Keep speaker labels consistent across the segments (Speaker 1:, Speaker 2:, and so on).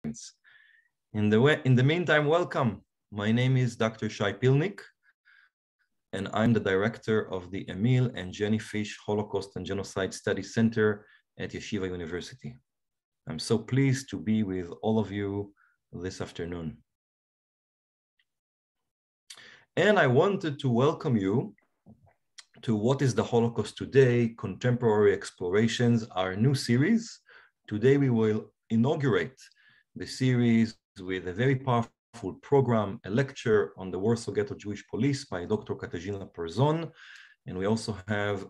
Speaker 1: In the meantime, welcome. My name is Dr. Shai Pilnik, and I'm the director of the Emil and Jenny Fish Holocaust and Genocide Studies Center at Yeshiva University. I'm so pleased to be with all of you this afternoon. And I wanted to welcome you to What is the Holocaust Today? Contemporary Explorations, our new series. Today we will inaugurate the series with a very powerful program, a lecture on the Warsaw Ghetto Jewish Police by Dr. Katarzyna Person. And we also have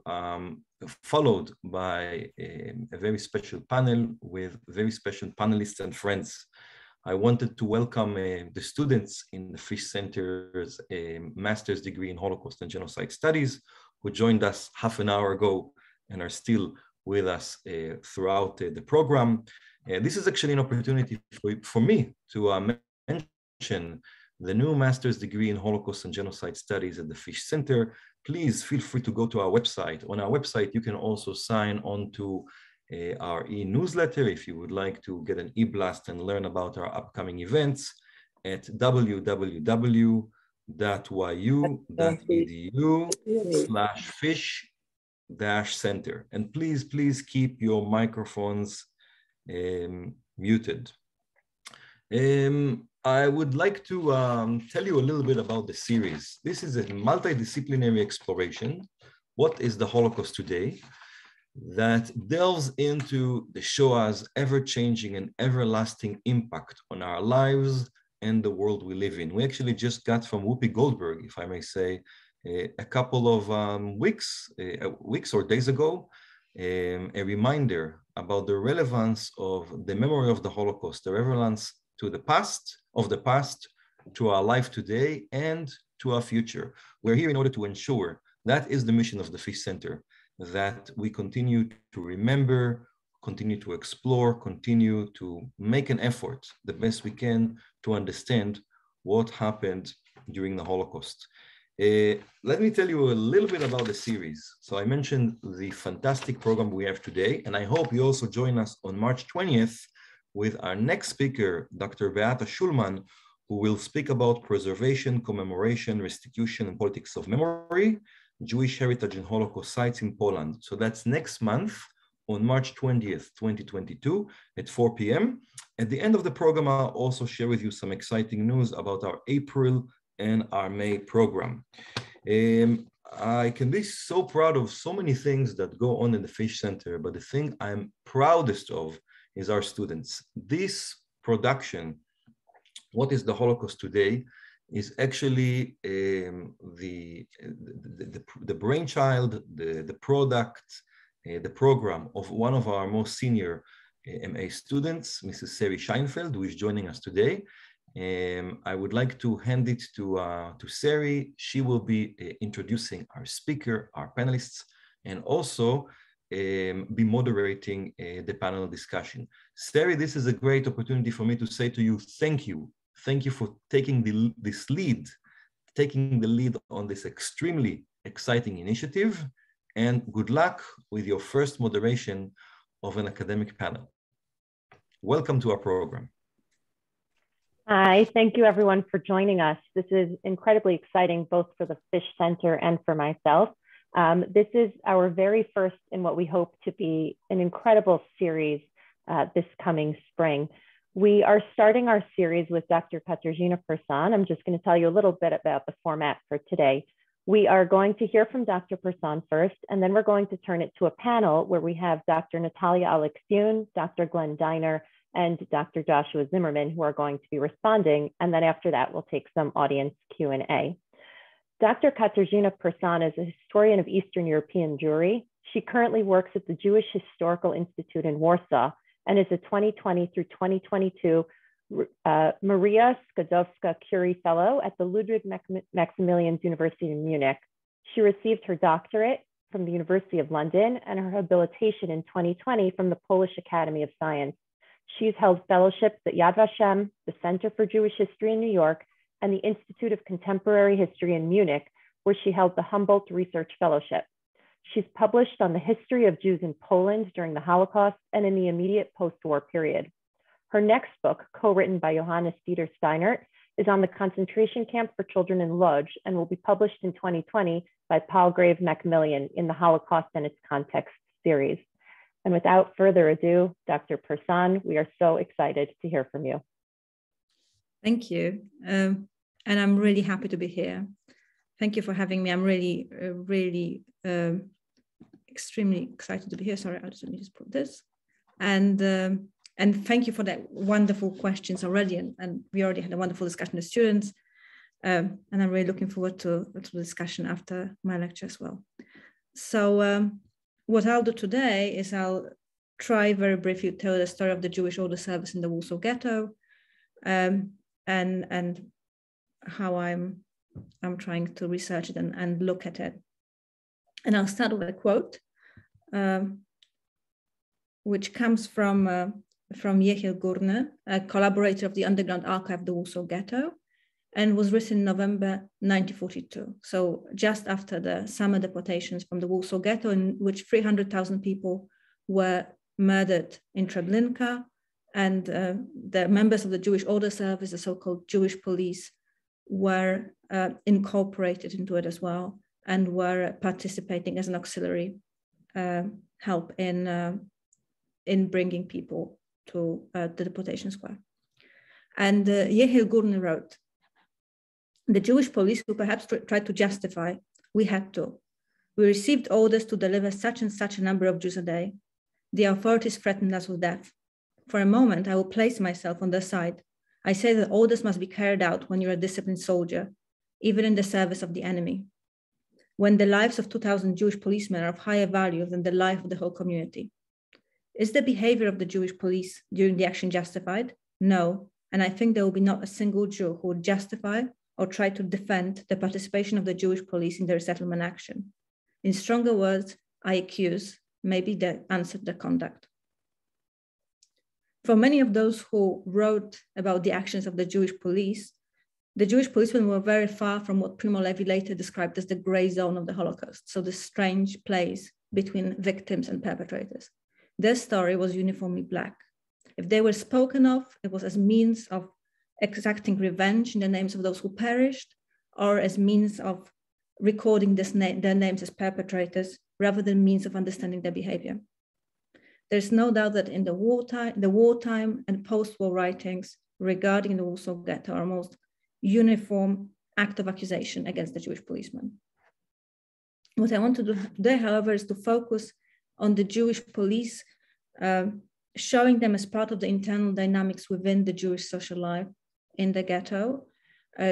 Speaker 1: followed by a very special panel with very special panelists and friends. I wanted to welcome the students in the Fish Center's master's degree in Holocaust and Genocide Studies, who joined us half an hour ago and are still with us throughout the program. This is actually an opportunity for me to mention the new master's degree in Holocaust and Genocide Studies at the Fish Center. Please feel free to go to our website. On our website, you can also sign on to our e-newsletter if you would like to get an e-blast and learn about our upcoming events at www.yu.edu/fish-center. And please keep your microphones muted. I would like to tell you a little bit about the series. This is a multidisciplinary exploration. What is the Holocaust today? That delves into the Shoah's ever-changing and everlasting impact on our lives and the world we live in. We actually just got from Whoopi Goldberg, if I may say, a couple of weeks or days ago, a reminder about the relevance of the memory of the Holocaust, the relevance to the past, to our life today, and to our future. We're here in order to ensure that is the mission of the Fish Center, that we continue to remember, continue to explore, continue to make an effort the best we can to understand what happened during the Holocaust. Let me tell you a little bit about the series. So I mentioned the fantastic program we have today, and I hope you also join us on March 20th with our next speaker, Dr. Beata Schulman, who will speak about preservation, commemoration, restitution, and politics of memory, Jewish heritage and Holocaust sites in Poland. So that's next month on March 20th, 2022 at 4 p.m. At the end of the program, I'll also share with you some exciting news about our April and our May program. I can be so proud of so many things that go on in the Fish Center, but the thing I'm proudest of is our students. This production, What is the Holocaust Today, is actually the brainchild, the product, the program of one of our most senior MA students, Mrs. Sari Sheinfeld, who is joining us today. I would like to hand it to Sari. She will be introducing our speaker, our panelists, and also be moderating the panel discussion. Sari, this is a great opportunity for me to say to you, thank you. Thank you for taking the lead on this extremely exciting initiative, and good luck with your first moderation of an academic panel. Welcome to our program.
Speaker 2: Hi, thank you everyone for joining us. This is incredibly exciting, both for the Fish Center and for myself. This is our very first in what we hope to be an incredible series this coming spring. We are starting our series with Dr. Katarzyna Person. I'm just going to tell you a little bit about the format for today. We are going to hear from Dr. Person first, and then we're going to turn it to a panel where we have Dr. Natalia Aleksiun, Dr. Glenn Dynner, and Dr. Joshua Zimmerman, who are going to be responding. And then after that, we'll take some audience Q&A. Dr. Katarzyna Person is a historian of Eastern European Jewry. She currently works at the Jewish Historical Institute in Warsaw and is a 2020 through 2022 Maria Skłodowska-Curie Fellow at the Ludwig Maximilians University in Munich. She received her doctorate from the University of London and her habilitation in 2020 from the Polish Academy of Science. She's held fellowships at Yad Vashem, the Center for Jewish History in New York, and the Institute of Contemporary History in Munich, where she held the Humboldt Research Fellowship. She's published on the history of Jews in Poland during the Holocaust and in the immediate post-war period. Her next book, co-written by Johannes Dieter Steinert, is on the concentration camp for children in Lodz and will be published in 2020 by Palgrave Macmillan in the Holocaust and its Context series. And without further ado, Dr. Person, we are so excited to hear from you.
Speaker 3: Thank you. And I'm really happy to be here. Thank you for having me. I'm really, extremely excited to be here. Sorry, let me just put this. And thank you for that wonderful questions already. And we already had a wonderful discussion with students. And I'm really looking forward to the discussion after my lecture as well. So what I'll do today is I'll try very briefly to tell the story of the Jewish Order Service in the Warsaw Ghetto, and how I'm trying to research it and look at it. And I'll start with a quote, which comes from Yehiel Gurner, a collaborator of the Underground Archive of the Warsaw Ghetto, and was written in November 1942. So just after the summer deportations from the Warsaw Ghetto, in which 300,000 people were murdered in Treblinka, and the members of the Jewish Order Service, the so-called Jewish police, were incorporated into it as well, and were participating as an auxiliary help in bringing people to the deportation square. And Yehiel Gurner wrote, "The Jewish police who perhaps tried to justify, we had to. We received orders to deliver such and such a number of Jews a day. The authorities threatened us with death. For a moment, I will place myself on their side. I say that orders must be carried out when you're a disciplined soldier, even in the service of the enemy. When the lives of 2,000 Jewish policemen are of higher value than the life of the whole community. Is the behavior of the Jewish police during the action justified? No, and I think there will be not a single Jew who would justify or try to defend the participation of the Jewish police in the resettlement action. In stronger words, I accuse, maybe the answer to the conduct." For many of those who wrote about the actions of the Jewish policemen were very far from what Primo Levi later described as the gray zone of the Holocaust, so the strange place between victims and perpetrators. Their story was uniformly black. If they were spoken of, it was as means of exacting revenge in the names of those who perished, or as means of recording their names as perpetrators, rather than means of understanding their behavior. There's no doubt that in the wartime and post-war writings regarding the Warsaw Ghetto are most uniform act of accusation against the Jewish policemen. What I want to do today, however, is to focus on the Jewish police, showing them as part of the internal dynamics within the Jewish social life in the ghetto,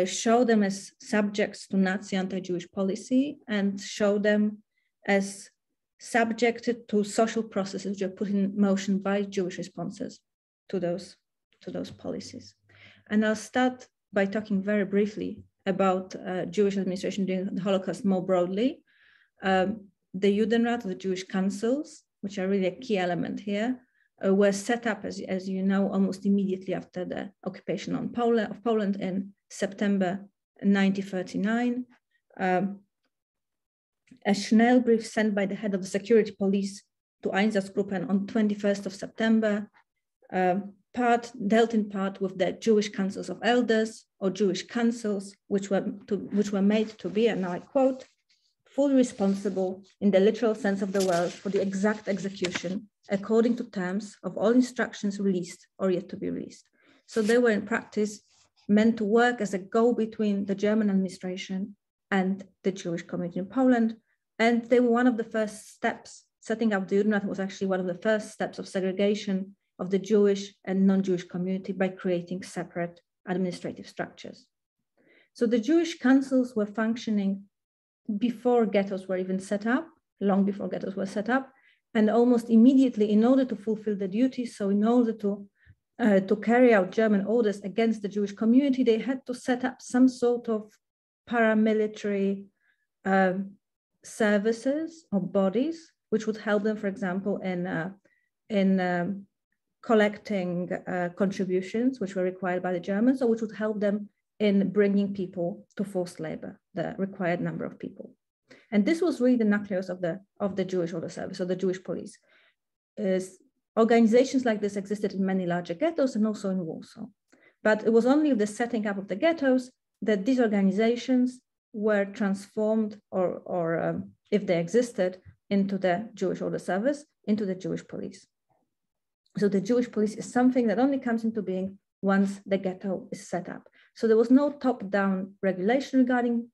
Speaker 3: show them as subjects to Nazi anti-Jewish policy, and show them as subjected to social processes which are put in motion by Jewish responses to those policies. And I'll start by talking very briefly about Jewish administration during the Holocaust more broadly. The Judenrat, the Jewish councils, which are really a key element here, were set up, as you know, almost immediately after the occupation of Poland in September 1939. A Schnellbrief sent by the head of the security police to Einsatzgruppen on 21st of September dealt in part with the Jewish councils of elders or Jewish councils, which were made to be, and now I quote, "fully responsible in the literal sense of the word for the exact execution according to terms of all instructions released or yet to be released." So they were in practice meant to work as a go-between the German administration and the Jewish community in Poland. And they were one of the first steps. Setting up the Judenrat was actually one of the first steps of segregation of the Jewish and non-Jewish community by creating separate administrative structures. So the Jewish councils were functioning before ghettos were even set up, long before ghettos were set up, and almost immediately in order to fulfill the duties, so in order to carry out German orders against the Jewish community, they had to set up some sort of paramilitary services or bodies, which would help them, for example, in collecting contributions, which were required by the Germans, or which would help them in bringing people to forced labor, the required number of people. And this was really the nucleus of the Jewish Order Service, or the Jewish police. Organizations like this existed in many larger ghettos and also in Warsaw. But it was only with the setting up of the ghettos that these organizations were transformed, or if they existed, into the Jewish Order Service, into the Jewish police. So the Jewish police is something that only comes into being once the ghetto is set up. So there was no top-down regulation regarding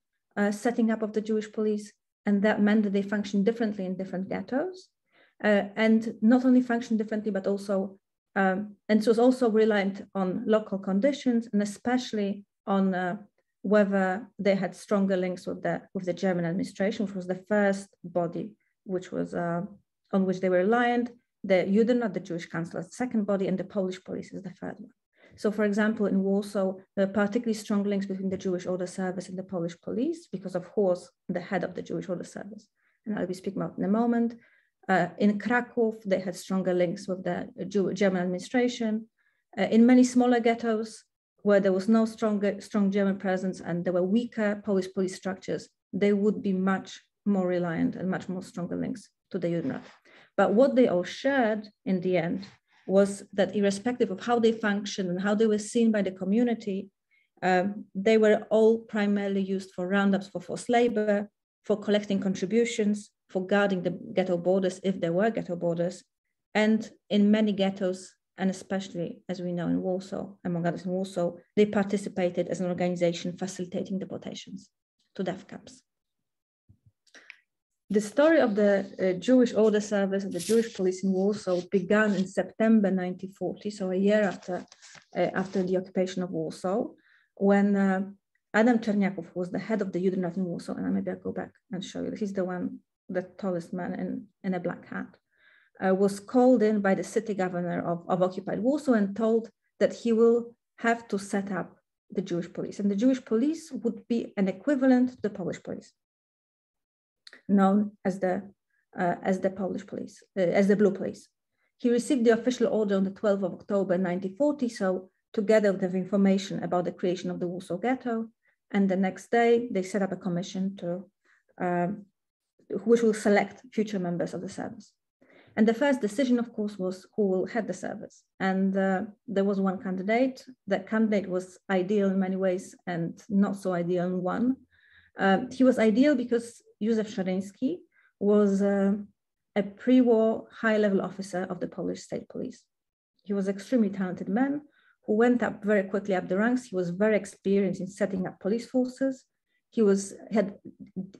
Speaker 3: setting up of the Jewish police, and that meant that they functioned differently in different ghettos, and not only functioned differently, but also, and so it was also reliant on local conditions, and especially on whether they had stronger links with the German administration, which was the first body which was on which they were reliant. The Judenrat, the Jewish Council, is the second body, and the Polish police is the third one. So, for example, in Warsaw, there are particularly strong links between the Jewish Order Service and the Polish police because of who was the head of the Jewish Order Service, and I'll be speaking about in a moment. In Krakow, they had stronger links with the German administration. In many smaller ghettos, where there was no strong German presence and there were weaker Polish police structures, they would be much more reliant and much more stronger links to the Judenrat. But what they all shared in the end was that irrespective of how they functioned and how they were seen by the community, they were all primarily used for roundups for forced labor, for collecting contributions, for guarding the ghetto borders, if there were ghetto borders. And in many ghettos, and especially as we know in Warsaw, among others in Warsaw, they participated as an organization facilitating deportations to death camps. The story of the Jewish Order Service and the Jewish police in Warsaw began in September 1940, so a year after the occupation of Warsaw, when Adam Czerniaków, who was the head of the Judenrat in Warsaw, and maybe I'll go back and show you, he's the one, the tallest man in a black hat, was called in by the city governor of occupied Warsaw and told that he will have to set up the Jewish police. And the Jewish police would be an equivalent to the Polish police, known as the Polish police, as the Blue Police. He received the official order on the 12th of October 1940, so together with the information about the creation of the Warsaw Ghetto, and the next day they set up a commission which will select future members of the service. And the first decision, of course, was who will head the service. And there was one candidate. That candidate was ideal in many ways and not so ideal in one. He was ideal because Józef Szaryński was a pre-war high-level officer of the Polish state police. He was an extremely talented man who went up very quickly up the ranks. He was very experienced in setting up police forces. He had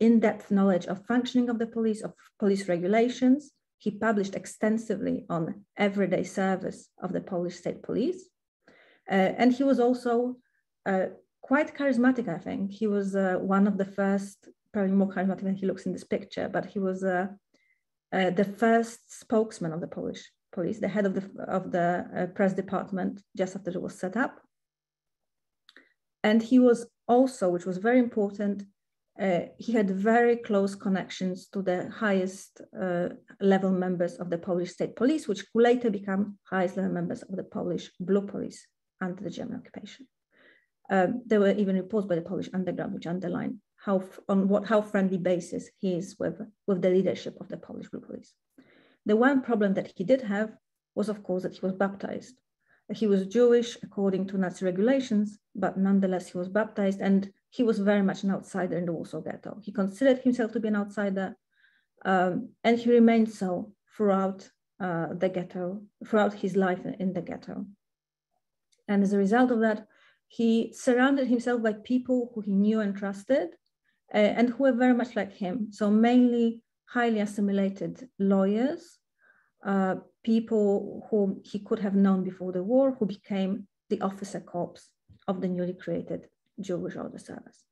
Speaker 3: in-depth knowledge of functioning of the police, of police regulations. He published extensively on everyday service of the Polish state police. And he was also quite charismatic, I think. He was one of the first, probably more charismatic than he looks in this picture, but he was the first spokesman of the Polish police, the head of the press department just after it was set up. And he was also, which was very important, he had very close connections to the highest level members of the Polish state police, which would later become highest level members of the Polish Blue Police under the German occupation. There were even reports by the Polish underground which underline how friendly basis he is with the leadership of the Polish Blue Police. The one problem that he did have was, of course, that he was baptized. He was Jewish according to Nazi regulations, but nonetheless he was baptized, and he was very much an outsider in the Warsaw Ghetto. He considered himself to be an outsider, and he remained so throughout the ghetto, throughout his life in the ghetto. And as a result of that, he surrounded himself by people who he knew and trusted, and who were very much like him. So mainly highly assimilated lawyers, people whom he could have known before the war, who became the officer corps of the newly created Jewish Order Service.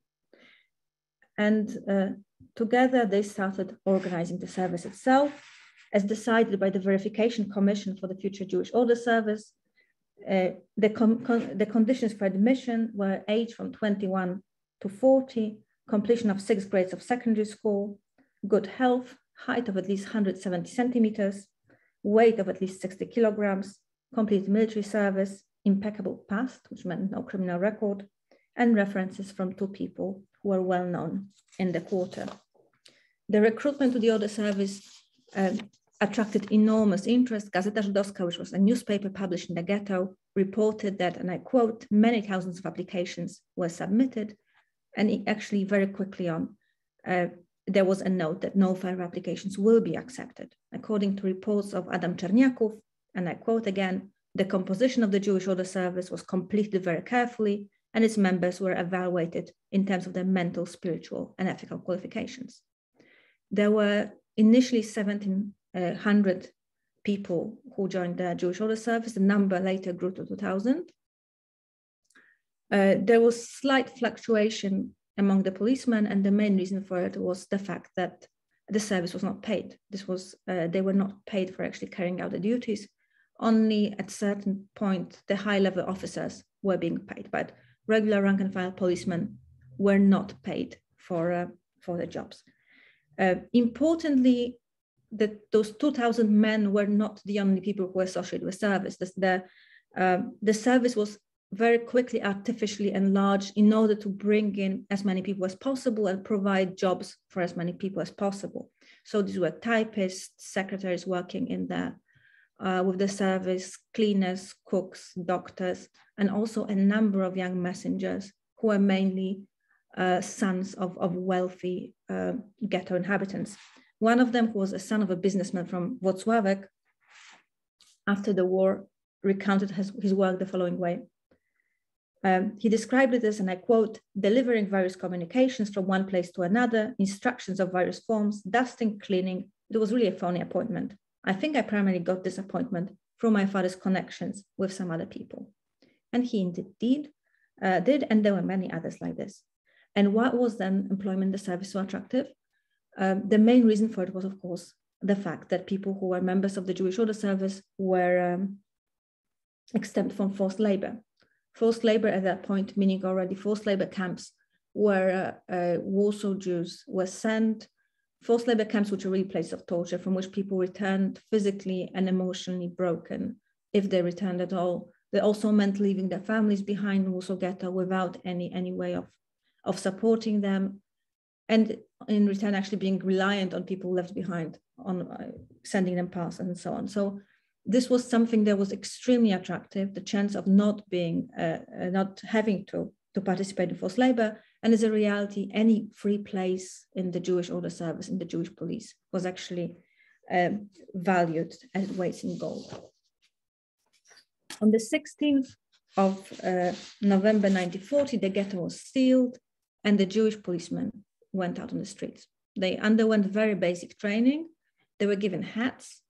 Speaker 3: And together they started organizing the service itself, as decided by the Verification Commission for the Future Jewish Order Service. The conditions for admission were age from 21 to 40, completion of 6 grades of secondary school, good health, height of at least 170 centimeters, weight of at least 60 kilograms, complete military service, impeccable past, which meant no criminal record, and references from 2 people who were well known in the quarter. The recruitment to the order service attracted enormous interest. Gazeta Żydowska, which was a newspaper published in the ghetto, reported that, and I quote, many thousands of applications were submitted. And actually very quickly on, there was a note that no further applications will be accepted. According to reports of Adam Czerniaków, and I quote again, the composition of the Jewish Order Service was completed very carefully, and its members were evaluated in terms of their mental, spiritual, and ethical qualifications. There were initially 1,700 people who joined the Jewish Order Service. The number later grew to 2,000. There was slight fluctuation among the policemen, and the main reason for it was the fact that the service was not paid. They were not paid for actually carrying out the duties. Only at a certain point, the high-level officers were being paid, but regular rank-and-file policemen were not paid for the jobs. Importantly, those 2,000 men were not the only people who were associated with service. The service was very quickly artificially enlarged in order to bring in as many people as possible and provide jobs for as many people as possible. So these were typists, secretaries working in with the service, cleaners, cooks, doctors, and also a number of young messengers who were mainly sons of wealthy ghetto inhabitants. One of them, who was a son of a businessman from Włocławek, after the war, recounted his work the following way. He described it as, and I quote, delivering various communications from one place to another, instructions of various forms, dusting, cleaning. It was really a phony appointment. I think I primarily got this appointment through my father's connections with some other people. And he indeed did, and there were many others like this. And why was then employment in the service so attractive? The main reason for it was, of course, the fact that people who were members of the Jewish Order Service were exempt from forced labor. Forced labor at that point, meaning already forced labor camps where Warsaw Jews were sent, forced labor camps which are really places of torture from which people returned physically and emotionally broken, if they returned at all. They also meant leaving their families behind in Warsaw Ghetto without any way of supporting them, and in return actually being reliant on people left behind, on sending them parcels and so on. So this was something that was extremely attractive, the chance of not having to participate in forced labor. And as a reality, any free place in the Jewish Order Service, in the Jewish police, was actually valued at weight in gold. On the 16th of November 1940, the ghetto was sealed and the Jewish policemen went out on the streets. They underwent very basic training. They were given hats.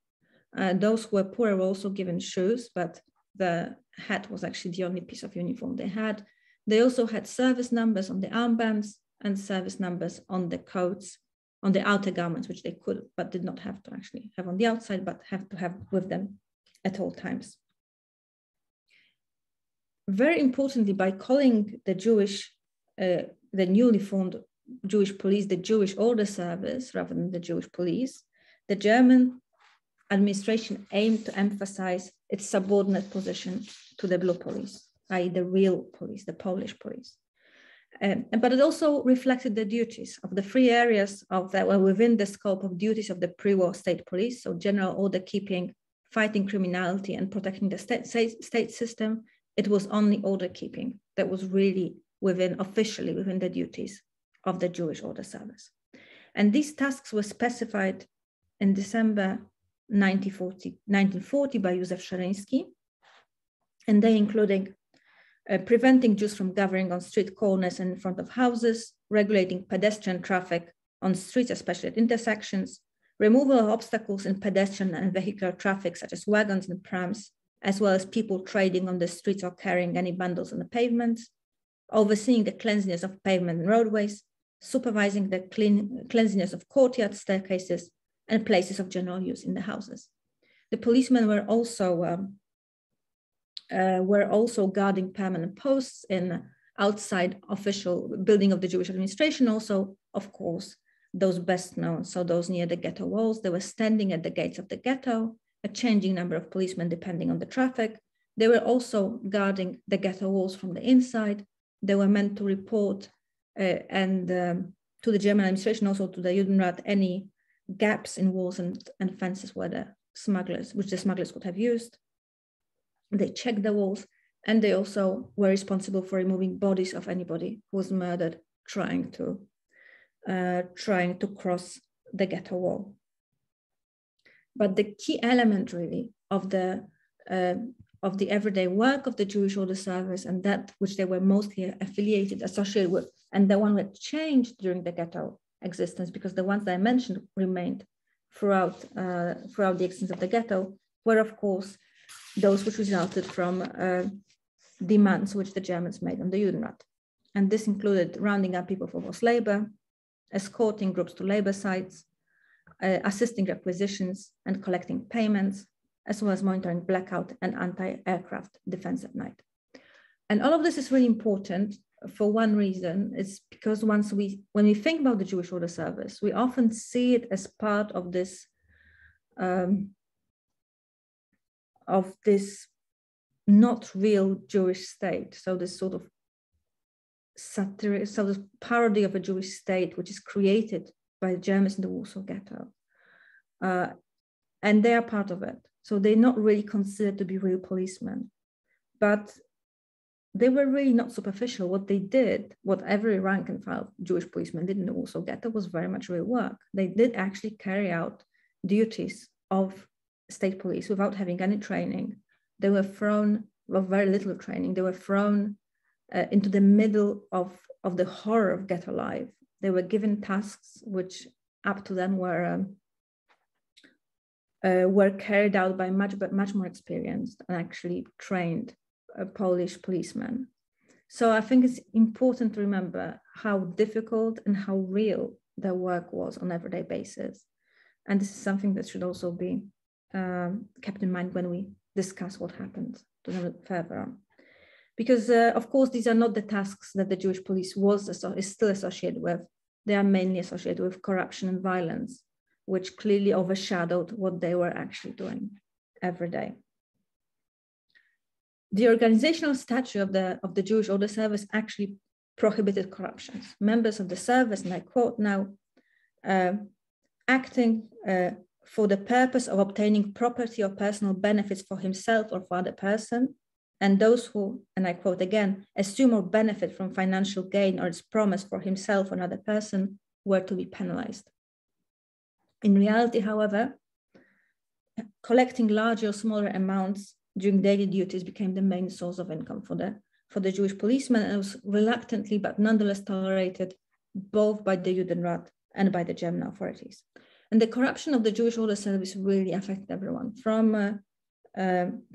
Speaker 3: Those who were poor were also given shoes, but the hat was actually the only piece of uniform they had. They also had service numbers on the armbands and service numbers on the coats, on the outer garments, which they could, but did not have to actually have on the outside, but have to have with them at all times. Very importantly, by calling the newly formed Jewish police the Jewish Order Service rather than the Jewish police, the German administration aimed to emphasize its subordinate position to the blue police, i.e. the real police, the Polish police. But it also reflected the duties of the three areas that were within the scope of duties of the pre-war state police, so general order keeping, fighting criminality, and protecting the state system. It was only order keeping that was really officially within the duties of the Jewish Order Service. And these tasks were specified in December 1940 by Józef Szeryński, and they including preventing Jews from gathering on street corners and in front of houses, regulating pedestrian traffic on streets, especially at intersections, removal of obstacles in pedestrian and vehicular traffic, such as wagons and prams, as well as people trading on the streets or carrying any bundles on the pavements, overseeing the cleanliness of pavement and roadways, supervising the cleanliness of courtyards, staircases, and places of general use in the houses. The policemen were also guarding permanent posts in outside official building of the Jewish administration. Also, of course, those best known, so those near the ghetto walls. They were standing at the gates of the ghetto, a changing number of policemen depending on the traffic. They were also guarding the ghetto walls from the inside. They were meant to report to the German administration, also to the Judenrat, any gaps in walls and fences where the smugglers could have used. They checked the walls, and they also were responsible for removing bodies of anybody who was murdered trying to cross the ghetto wall. But the key element really of the everyday work of the Jewish Order Service, and that which they were mostly associated with, and the one that changed during the ghetto existence, because the ones that I mentioned remained throughout the existence of the ghetto, were of course those which resulted from demands which the Germans made on the Judenrat. And this included rounding up people for forced labor, escorting groups to labor sites, assisting requisitions and collecting payments, as well as monitoring blackout and anti-aircraft defense at night. And all of this is really important for one reason. It's because when we think about the Jewish Order Service, we often see it as part of this not real Jewish state. So this sort of satire, so this parody of a Jewish state, which is created by the Germans in the Warsaw Ghetto. And they are part of it. So they're not really considered to be real policemen, but they were really not superficial. What they did, what every rank and file Jewish policeman did in the Warsaw Ghetto, was very much real work. They did actually carry out duties of state police without having any training. They were thrown, with very little training, they were thrown into the middle of the horror of ghetto life. They were given tasks which up to then were carried out by much more experienced and actually trained Polish policemen. So I think it's important to remember how difficult and how real their work was on an everyday basis. And this is something that should also be kept in mind when we discuss what happened to them further on. Because of course, these are not the tasks that the Jewish police is still associated with. They are mainly associated with corruption and violence, which clearly overshadowed what they were actually doing every day. The organizational statute of the Jewish Order Service actually prohibited corruption. Members of the service, and I quote now, acting for the purpose of obtaining property or personal benefits for himself or for other person, and those who, and I quote again, assume or benefit from financial gain or its promise for himself or another person, were to be penalized. In reality, however, collecting larger or smaller amounts during daily duties became the main source of income for the Jewish policemen, and it was reluctantly but nonetheless tolerated both by the Judenrat and by the German authorities. And the corruption of the Jewish Order Service really affected everyone, from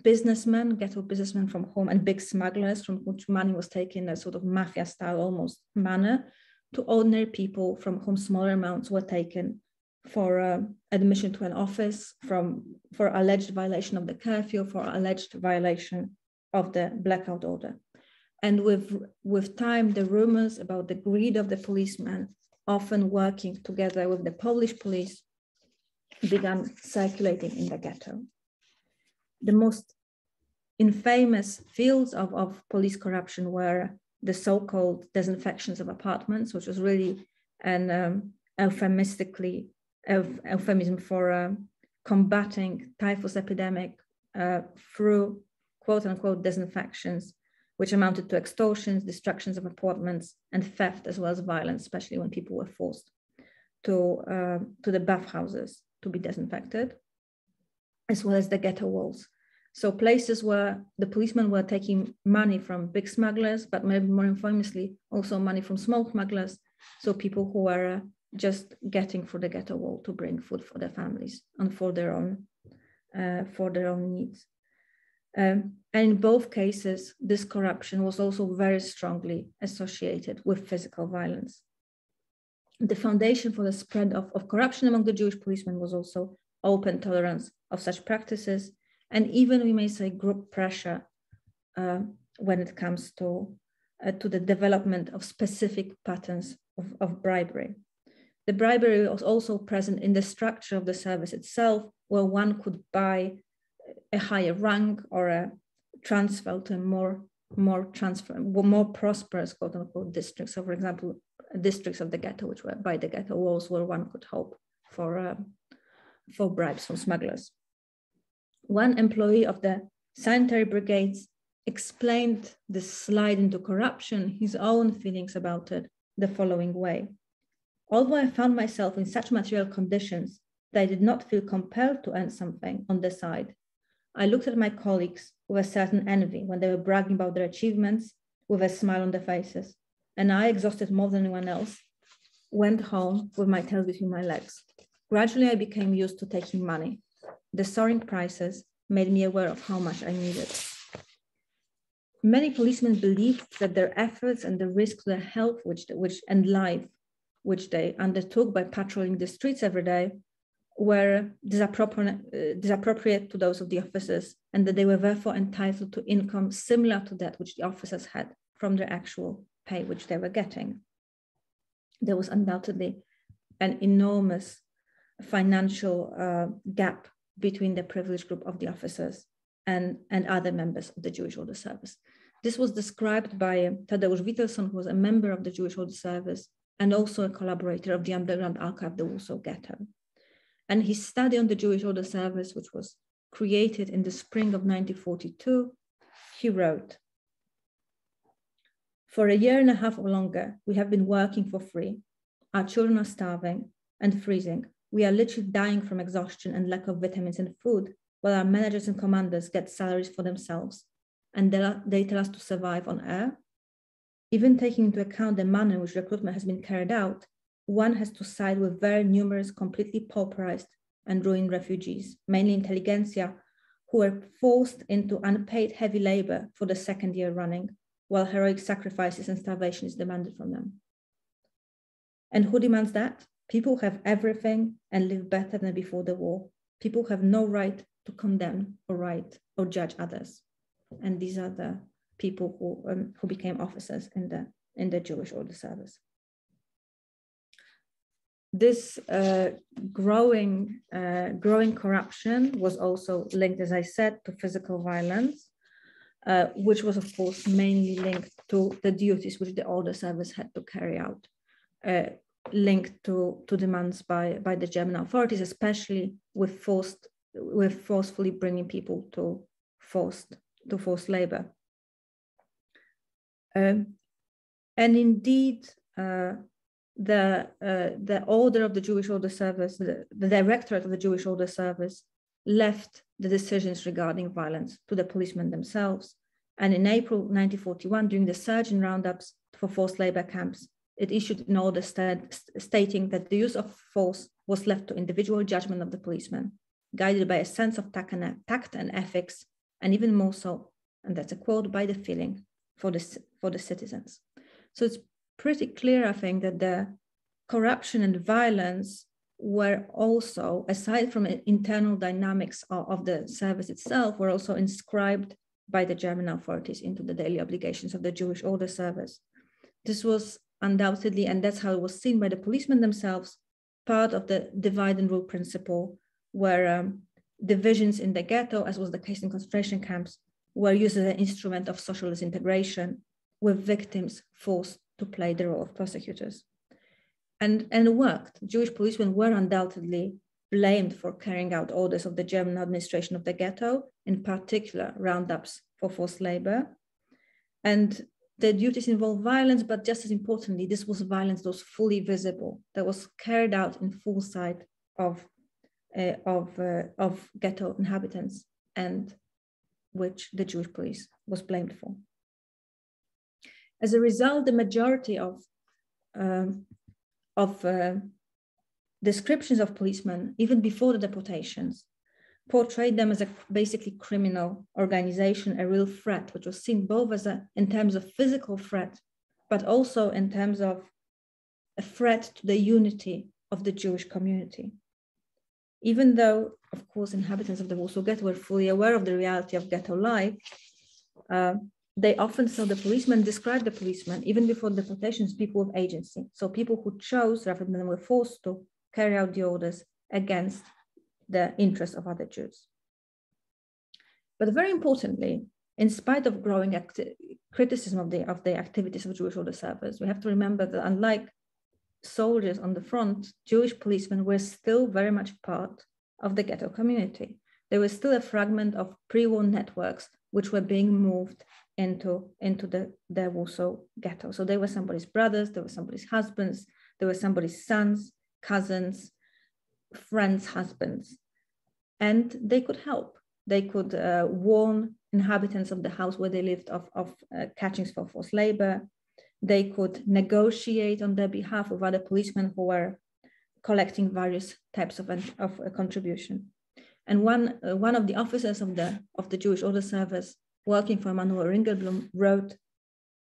Speaker 3: businessmen, ghetto businessmen from home, and big smugglers from which money was taken in a sort of mafia-style almost manner, to ordinary people from whom smaller amounts were taken for admission to an office, for alleged violation of the curfew, for alleged violation of the blackout order. And with time, the rumors about the greed of the policemen, often working together with the Polish police, began circulating in the ghetto. The most infamous fields of police corruption were the so-called disinfections of apartments, which was really an euphemism for combating typhus epidemic through quote-unquote disinfections, which amounted to extortions, destructions of apartments, and theft, as well as violence, especially when people were forced to the bathhouses to be disinfected, as well as the ghetto walls. So places where the policemen were taking money from big smugglers, but maybe more infamously, also money from small smugglers. So people who were just getting through the ghetto wall to bring food for their families and for their own needs. And in both cases, this corruption was also very strongly associated with physical violence. The foundation for the spread of corruption among the Jewish policemen was also open tolerance of such practices, and even, we may say, group pressure when it comes to the development of specific patterns of bribery. The bribery was also present in the structure of the service itself, where one could buy a higher rank or a transfer to a more prosperous, quote-unquote, districts. So, for example, districts of the ghetto, which were by the ghetto walls, where one could hope for bribes from smugglers. One employee of the sanitary brigades explained the slide into corruption, his own feelings about it, the following way. Although I found myself in such material conditions that I did not feel compelled to earn something on the side, I looked at my colleagues with a certain envy when they were bragging about their achievements with a smile on their faces. And I, exhausted more than anyone else, went home with my tail between my legs. Gradually, I became used to taking money. The soaring prices made me aware of how much I needed. Many policemen believed that their efforts and the risk to their health and life, which they undertook by patrolling the streets every day, were disappropriate to those of the officers, and that they were therefore entitled to income similar to that which the officers had from their actual pay, which they were getting. There was undoubtedly an enormous financial gap between the privileged group of the officers and other members of the Jewish Order Service. This was described by Tadeusz Wittelson, who was a member of the Jewish Order Service and also a collaborator of the underground archive, the Warsaw Ghetto. And his study on the Jewish Order Service, which was created in the spring of 1942, he wrote, "For a year and a half or longer, we have been working for free. Our children are starving and freezing. We are literally dying from exhaustion and lack of vitamins and food, while our managers and commanders get salaries for themselves, and they tell us to survive on air. Even taking into account the manner in which recruitment has been carried out, one has to side with very numerous, completely pauperized and ruined refugees, mainly intelligentsia, who were forced into unpaid heavy labor for the second year running, while heroic sacrifices and starvation is demanded from them. And who demands that? People who have everything and live better than before the war. People who have no right to condemn or write or judge others." And these are the people who became officers in the Jewish Order Service. This growing corruption was also linked, as I said, to physical violence, which was, of course, mainly linked to the duties which the Order Service had to carry out, linked to demands by the German authorities, especially with forcefully bringing people to forced labor. And indeed, the order of the Jewish Order Service, the directorate of the Jewish Order Service, left the decisions regarding violence to the policemen themselves. And in April 1941, during the surge in roundups for forced labor camps, it issued an order stating that the use of force was left to individual judgment of the policemen, guided by a sense of tact and ethics, and even more so, and that's a quote, by the feeling for the citizens. So it's pretty clear, I think, that the corruption and violence were also, aside from internal dynamics of the service itself, were also inscribed by the German authorities into the daily obligations of the Jewish Order Service. This was undoubtedly, and that's how it was seen by the policemen themselves, part of the divide and rule principle, where divisions in the ghetto, as was the case in concentration camps, were used as an instrument of social disintegration, with victims forced to play the role of prosecutors. And it worked. Jewish policemen were undoubtedly blamed for carrying out orders of the German administration of the ghetto, in particular roundups for forced labor. And the duties involved violence, but just as importantly, this was violence that was fully visible, that was carried out in full sight of ghetto inhabitants, and which the Jewish police was blamed for. As a result, the majority of descriptions of policemen, even before the deportations, portrayed them as a basically criminal organization, a real threat, which was seen both as in terms of physical threat, but also in terms of a threat to the unity of the Jewish community. Even though, of course, inhabitants of the Warsaw Ghetto were fully aware of the reality of ghetto life, they often saw the policemen, described the policemen, even before the deportations, people with agency. So people who chose, rather than were forced to, carry out the orders against the interests of other Jews. But very importantly, in spite of growing criticism of the activities of Jewish Order Service, we have to remember that unlike soldiers on the front, Jewish policemen were still very much part of the ghetto community. There was still a fragment of pre-war networks which were being moved into the Warsaw Ghetto. So they were somebody's brothers, they were somebody's husbands, they were somebody's sons, cousins, friends' husbands, and they could help. They could warn inhabitants of the house where they lived of catchings for forced labor. They could negotiate on their behalf with other policemen who were collecting various types of contribution. And one of the officers of the Jewish Order Service working for Emanuel Ringelblum wrote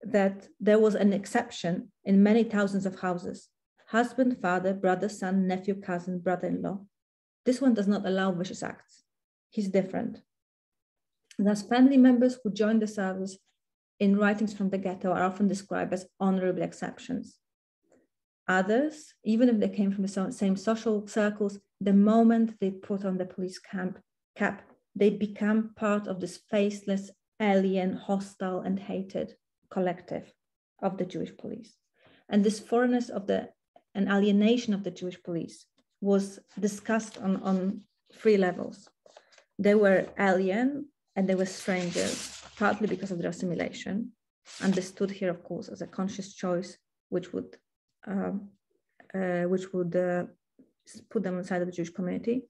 Speaker 3: that there was an exception in many thousands of houses: husband, father, brother, son, nephew, cousin, brother-in-law. This one does not allow vicious acts. He's different. Thus, family members who join the service in writings from the ghetto are often described as honorable exceptions. Others, even if they came from the same social circles, the moment they put on the police cap, they become part of this faceless, alien, hostile, and hated collective of the Jewish police. And this foreignness and alienation of the Jewish police was discussed on three levels. They were alien and they were strangers, partly because of their assimilation, understood here, of course, as a conscious choice, which would put them inside of the Jewish community.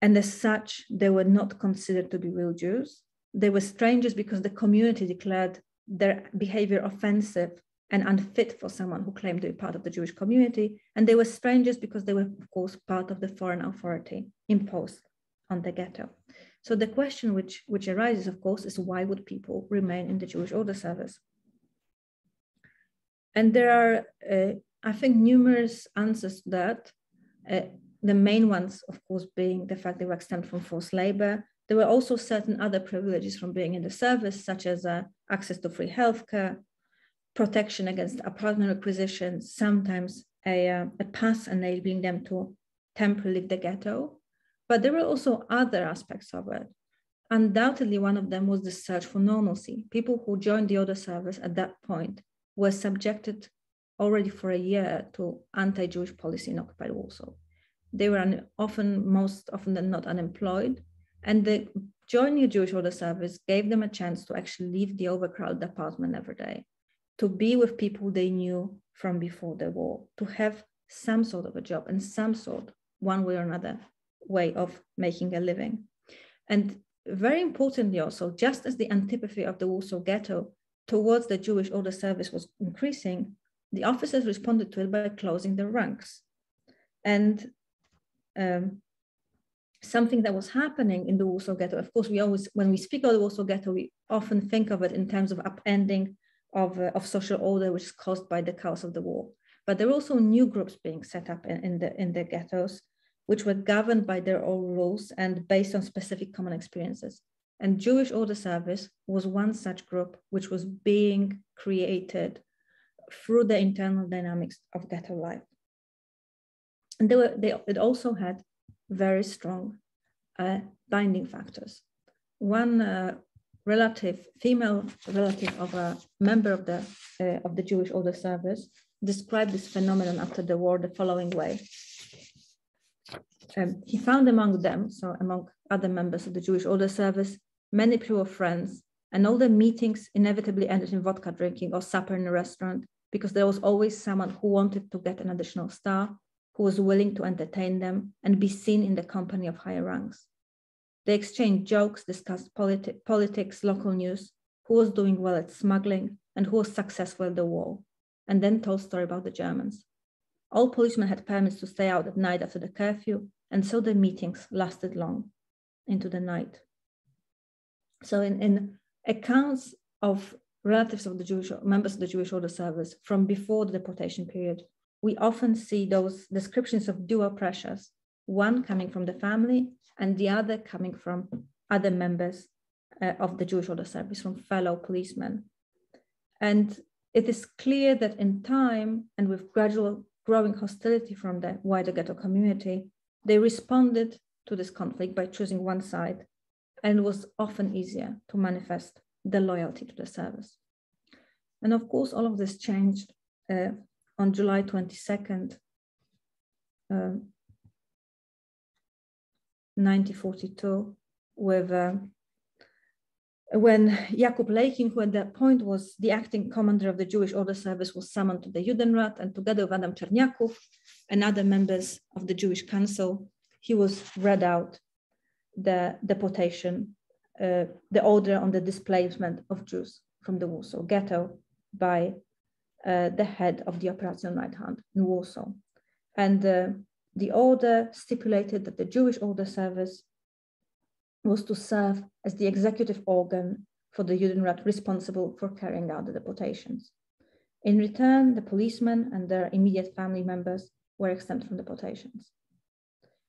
Speaker 3: And as such, they were not considered to be real Jews. They were strangers because the community declared their behavior offensive and unfit for someone who claimed to be part of the Jewish community. And they were strangers because they were, of course, part of the foreign authority imposed on the ghetto. So the question which arises, of course, is why would people remain in the Jewish Order Service? And there are, I think, numerous answers to that. The main ones, of course, being the fact they were exempt from forced labor. There were also certain other privileges from being in the service, such as access to free healthcare, protection against apartment requisitions, sometimes a pass enabling them to temporarily leave the ghetto. But there were also other aspects of it. Undoubtedly, one of them was the search for normalcy. People who joined the Order Service at that point were subjected already for a year to anti-Jewish policy in occupied Warsaw. They were most often than not unemployed, and the joining a Jewish Order Service gave them a chance to actually leave the overcrowded apartment every day, to be with people they knew from before the war, to have some sort of a job and some sort, one way or another, way of making a living. And very importantly also, just as the antipathy of the Warsaw Ghetto towards the Jewish Order Service was increasing, the officers responded to it by closing their ranks. And something that was happening in the Warsaw Ghetto, of course, when we speak of the Warsaw Ghetto, we often think of it in terms of upending of social order, which is caused by the chaos of the war. But there were also new groups being set up in the ghettos, which were governed by their own rules and based on specific common experiences. And Jewish Order Service was one such group which was being created through the internal dynamics of ghetto life. And it also had very strong binding factors. One female relative of a member of the Jewish Order Service described this phenomenon after the war the following way. He found among them, so among other members of the Jewish Order Service, many pure friends, and all the meetings inevitably ended in vodka drinking or supper in a restaurant, because there was always someone who wanted to get an additional star, who was willing to entertain them and be seen in the company of higher ranks. They exchanged jokes, discussed politics, local news, who was doing well at smuggling and who was successful at the war, and then told story about the Germans. All policemen had permits to stay out at night after the curfew, and so the meetings lasted long into the night. So in accounts of relatives of the Jewish members of the Jewish Order Service from before the deportation period, we often see those descriptions of dual pressures, one coming from the family and the other coming from other members of the Jewish Order Service, from fellow policemen. And it is clear that in time and with gradual growing hostility from the wider ghetto community, they responded to this conflict by choosing one side, and it was often easier to manifest the loyalty to the service. And of course, all of this changed on July 22nd, 1942, with when Jakub Leikin, who at that point was the acting commander of the Jewish Order Service, was summoned to the Judenrat, and together with Adam Czerniaków and other members of the Jewish Council, he was read out the deportation, the order on the displacement of Jews from the Warsaw Ghetto by the head of the Operation Right Hand in Warsaw. And the order stipulated that the Jewish Order Service was to serve as the executive organ for the Judenrat responsible for carrying out the deportations. In return, the policemen and their immediate family members were exempt from deportations.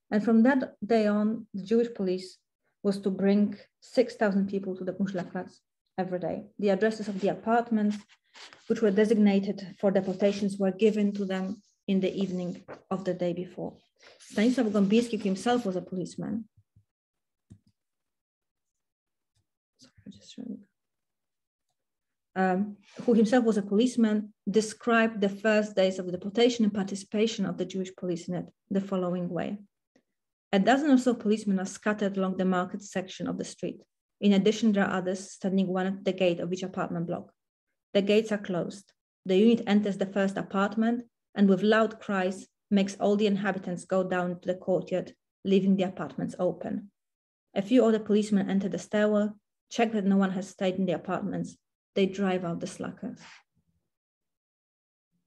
Speaker 3: And from that day on, the Jewish police was to bring 6,000 people to the Umschlagplatz every day. The addresses of the apartments, which were designated for deportations, were given to them in the evening of the day before. Stanisław Gąbiński himself was a policeman. Who himself was a policeman, described the first days of the deportation and participation of the Jewish police in it the following way. A dozen or so policemen are scattered along the market section of the street. In addition, there are others standing one at the gate of each apartment block. The gates are closed. The unit enters the first apartment and with loud cries makes all the inhabitants go down to the courtyard, leaving the apartments open. A few other policemen enter the stairwell, check that no one has stayed in the apartments. They drive out the slackers.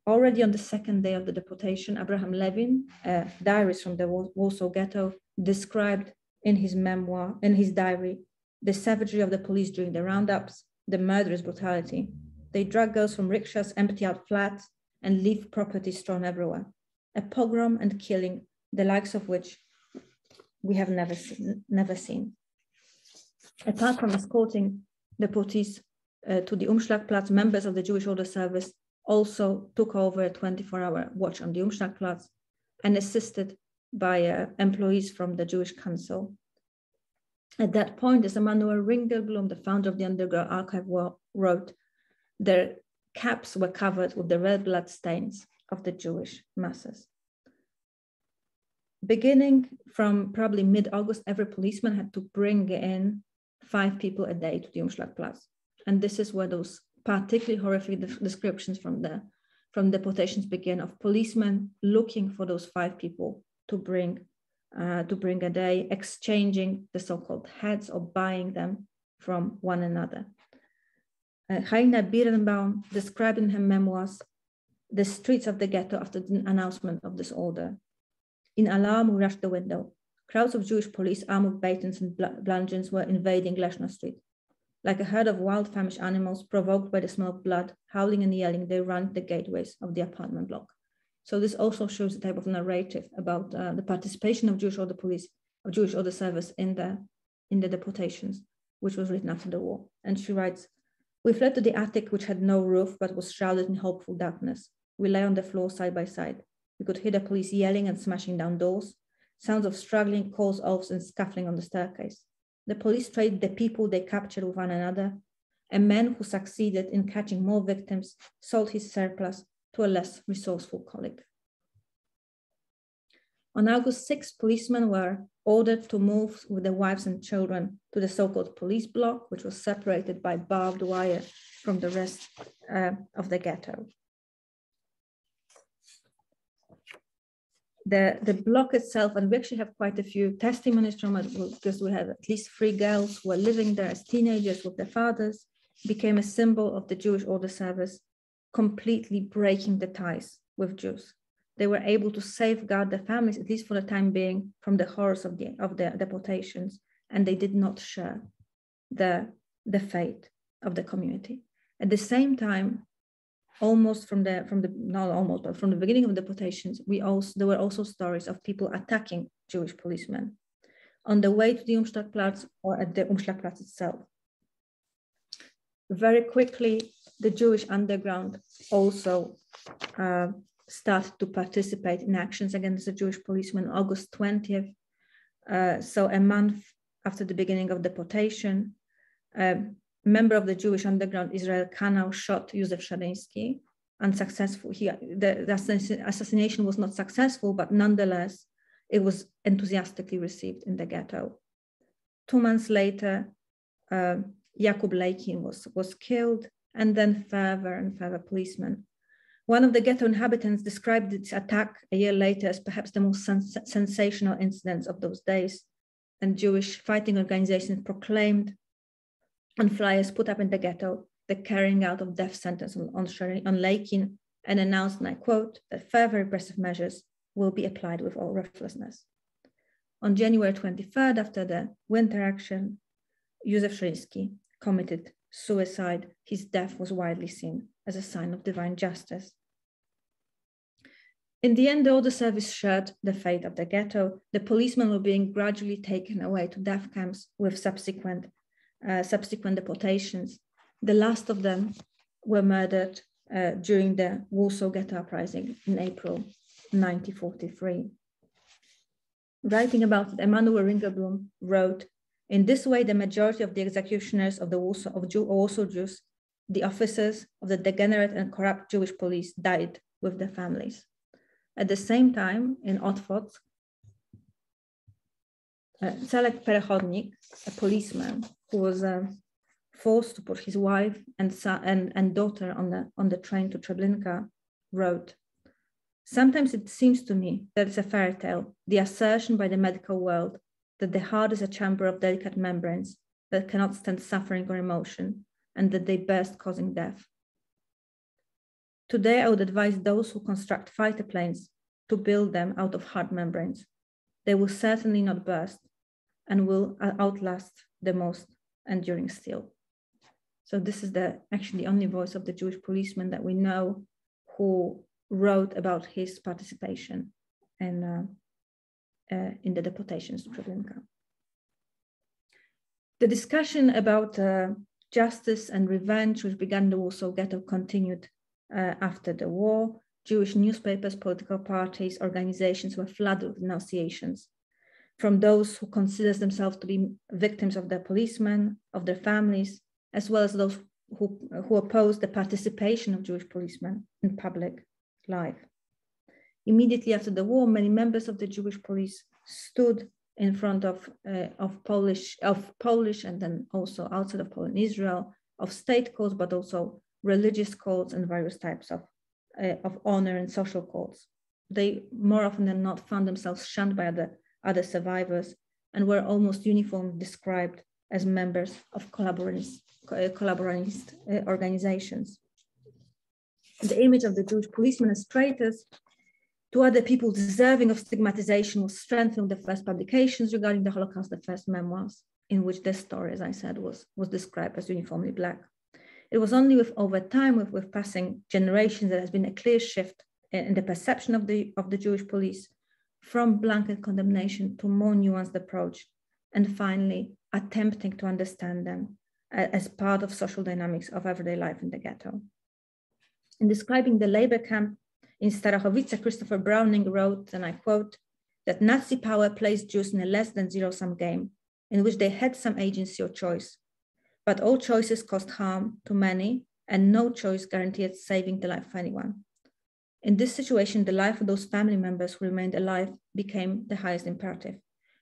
Speaker 3: Already on the second day of the deportation, Abraham Levin, diarist from the Warsaw Ghetto, described in his diary, the savagery of the police during the roundups, the murderous brutality. They drag girls from rickshaws, empty out flats, and leave property strewn everywhere. A pogrom and killing, the likes of which we have never seen. Apart from escorting deportees to the Umschlagplatz, members of the Jewish Order Service also took over a 24-hour watch on the Umschlagplatz and assisted by employees from the Jewish Council. At that point, as Emanuel Ringelblum, the founder of the Underground Archive, wrote, their caps were covered with the red blood stains of the Jewish masses. Beginning from probably mid-August, every policeman had to bring in 5 people a day to the Umschlagplatz. And this is where those particularly horrific descriptions from deportations begin, of policemen looking for those 5 people to bring a day, exchanging the so-called heads or buying them from one another. Heina Birnbaum described in her memoirs the streets of the ghetto after the announcement of this order. In alarm, we rushed the window. Crowds of Jewish police armed with batons and bludgeons were invading Leszno Street. Like a herd of wild, famished animals provoked by the smell of blood, howling and yelling, they ran the gateways of the apartment block. So this also shows the type of narrative about the participation of Jewish Order Police, of Jewish Order Service in the deportations, which was written after the war. And she writes, we fled to the attic, which had no roof, but was shrouded in hopeful darkness. We lay on the floor side by side. We could hear the police yelling and smashing down doors, sounds of struggling, calls, oaths, and scuffling on the staircase. The police traded the people they captured with one another. A man who succeeded in catching more victims sold his surplus to a less resourceful colleague. On August 6, policemen were ordered to move with their wives and children to the so-called police block, which was separated by barbed wire from the rest of the ghetto. The block itself, and we actually have quite a few testimonies from it, because we have at least 3 girls who were living there as teenagers with their fathers, became a symbol of the Jewish Order Service, completely breaking the ties with Jews. They were able to safeguard their families, at least for the time being, from the horrors of the deportations, and they did not share the fate of the community. At the same time, from the beginning of the deportations, there were also stories of people attacking Jewish policemen on the way to the Umschlagplatz or at the Umschlagplatz itself. Very quickly, the Jewish underground also started to participate in actions against the Jewish policemen on August 20th. So a month after the beginning of deportation, a member of the Jewish underground, Israel Kanał, shot Józef Szaryński, unsuccessful. The assassination was not successful, but nonetheless, it was enthusiastically received in the ghetto. 2 months later, Jakub Leikin was killed, and then further and further policemen. One of the ghetto inhabitants described this attack a year later as perhaps the most sensational incidents of those days, and Jewish fighting organizations proclaimed on flyers put up in the ghetto the carrying out of death sentence on Leikin, and announced, and I quote, that further repressive measures will be applied with all ruthlessness. On January 23rd, after the winter action, Józef Szriński committed suicide. His death was widely seen as a sign of divine justice. In the end, though the service shared the fate of the ghetto, the policemen were being gradually taken away to death camps with subsequent deportations. The last of them were murdered during the Warsaw Ghetto Uprising in April 1943. Writing about it, Emanuel Ringelblum wrote, "In this way, the majority of the executioners of the Warsaw Jews, the officers of the degenerate and corrupt Jewish police, died with their families." At the same time, in Otwock, Celek Perechodnik, a policeman who was forced to put his wife and daughter on the train to Treblinka, wrote, "Sometimes it seems to me that it's a fairy tale, the assertion by the medical world that the heart is a chamber of delicate membranes that cannot stand suffering or emotion, and that they burst, causing death. Today, I would advise those who construct fighter planes to build them out of hard membranes. They will certainly not burst and will outlast the most enduring steel." So this is actually the only voice of the Jewish policeman that we know who wrote about his participation in the deportations to Treblinka. The discussion about justice and revenge, which began in the Warsaw Ghetto, continued after the war. Jewish newspapers, political parties, organizations were flooded with denunciations from those who consider themselves to be victims of the policemen, of their families, as well as those who oppose the participation of Jewish policemen in public life. Immediately after the war, many members of the Jewish police stood in front of Polish and then also outside of Poland, Israel, of state courts, but also religious courts and various types of honor and social courts. They more often than not found themselves shunned by other survivors and were almost uniformly described as members of collaborationist organizations. The image of the Jewish policemen as traitors to other people deserving of stigmatization was strengthened with the first publications regarding the Holocaust, the first memoirs, in which their story, as I said, was described as uniformly Black. It was only over time, with passing generations, there has been a clear shift in the perception of the Jewish police from blanket condemnation to more nuanced approach, and finally attempting to understand them as part of social dynamics of everyday life in the ghetto. In describing the labor camp in Starachowice, Christopher Browning wrote, and I quote, that Nazi power placed Jews in a less than zero-sum game in which they had some agency or choice, but all choices caused harm to many and no choice guaranteed saving the life of anyone. In this situation, the life of those family members who remained alive became the highest imperative.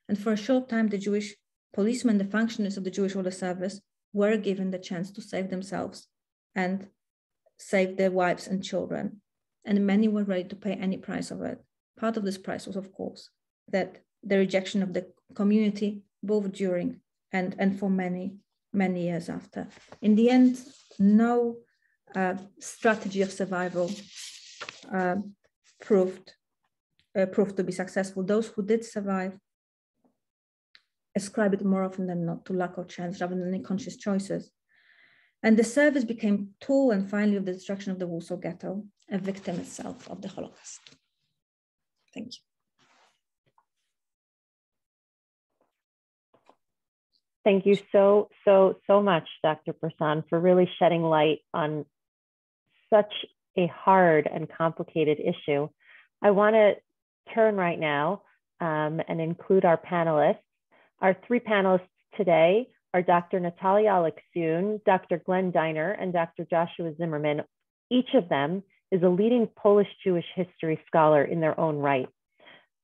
Speaker 3: And for a short time, the Jewish policemen, the functionaries of the Jewish Order Service, were given the chance to save themselves and save their wives and children. And many were ready to pay any price of it. Part of this price was, of course, that the rejection of the community, both during and for many years after. In the end, no strategy of survival proved to be successful. Those who did survive ascribe it more often than not to lack of chance rather than any conscious choices. And the service became tool and finally of the destruction of the Warsaw Ghetto, a victim itself of the Holocaust. Thank you.
Speaker 2: Thank you so much, Dr. Person, for really shedding light on such a hard and complicated issue. I want to turn right now and include our panelists. Our three panelists today are Dr. Natalia Aleksiun, Dr. Glenn Dynner, and Dr. Joshua Zimmerman. Each of them is a leading Polish Jewish history scholar in their own right.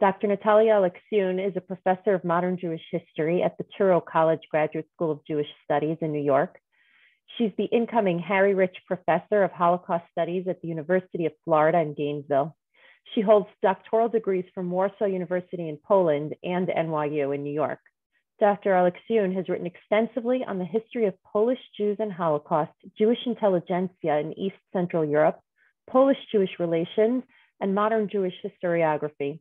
Speaker 2: Dr. Natalia Aleksiun is a professor of modern Jewish history at the Touro College Graduate School of Jewish Studies in New York. She's the incoming Harry Rich Professor of Holocaust Studies at the University of Florida in Gainesville. She holds doctoral degrees from Warsaw University in Poland and NYU in New York. Dr. Aleksiun has written extensively on the history of Polish Jews and Holocaust, Jewish intelligentsia in East Central Europe, Polish-Jewish relations, and modern Jewish historiography.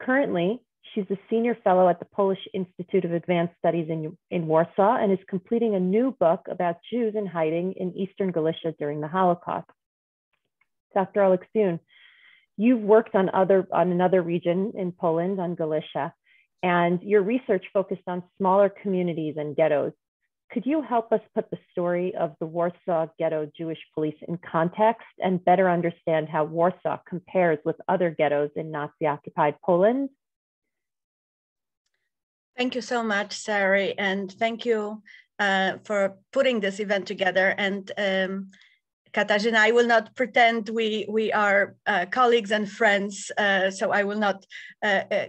Speaker 2: Currently, she's a senior fellow at the Polish Institute of Advanced Studies in Warsaw and is completing a new book about Jews in hiding in Eastern Galicia during the Holocaust. Dr. Aleksiun, you've worked on another region in Poland, on Galicia, and your research focused on smaller communities and ghettos. Could you help us put the story of the Warsaw Ghetto Jewish Police in context and better understand how Warsaw compares with other ghettos in Nazi-occupied Poland?
Speaker 4: Thank you so much, Sari, and thank you for putting this event together. And Katarzyna, I will not pretend we are colleagues and friends, so I will not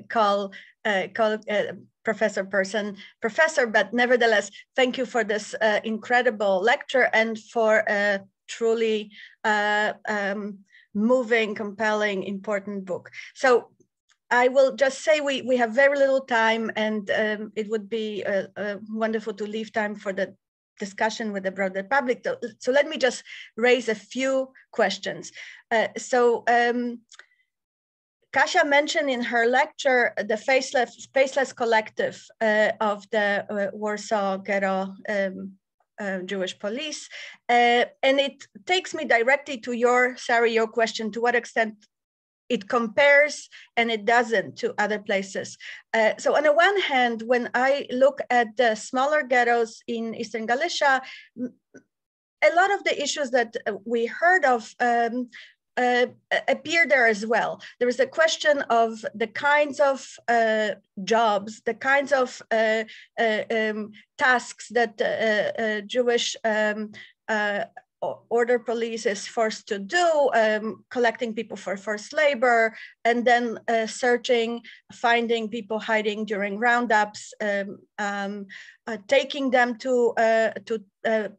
Speaker 4: call Professor Person professor, but nevertheless, thank you for this incredible lecture and for a truly moving, compelling, important book. So I will just say we have very little time, and it would be wonderful to leave time for the discussion with the broader public. So let me just raise a few questions. Kasia mentioned in her lecture the faceless collective of the Warsaw Ghetto Jewish Police. And it takes me directly to Sari, your question, to what extent it compares and it doesn't to other places. So on the one hand, when I look at the smaller ghettos in Eastern Galicia, a lot of the issues that we heard of appear there as well. There is a question of the kinds of jobs, the kinds of tasks that Jewish order police is forced to do, collecting people for forced labor, and then searching, finding people hiding during roundups, taking them to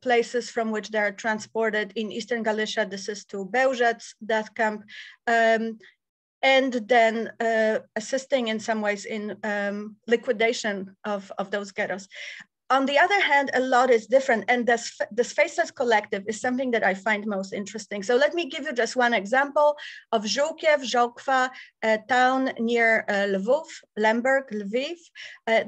Speaker 4: places from which they are transported. In Eastern Galicia, this is to Bełżec death camp, and then assisting in some ways in liquidation of those ghettos. On the other hand, a lot is different, and this faceless collective is something that I find most interesting. So let me give you just one example of Żółkiew, Żółkwa, a town near Lwów, Lemberg, Lviv.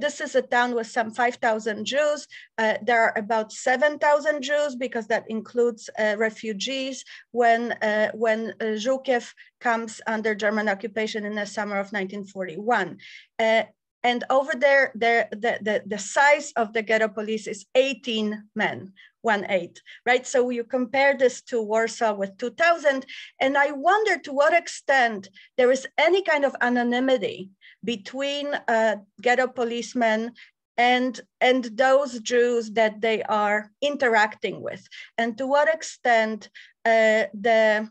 Speaker 4: This is a town with some 5,000 Jews. There are about 7,000 Jews because that includes refugees when Żółkiew comes under German occupation in the summer of 1941. And over there, the size of the ghetto police is 18 men, 1/8, right? So you compare this to Warsaw with 2,000, and I wonder to what extent there is any kind of anonymity between ghetto policemen and those Jews that they are interacting with, and to what extent the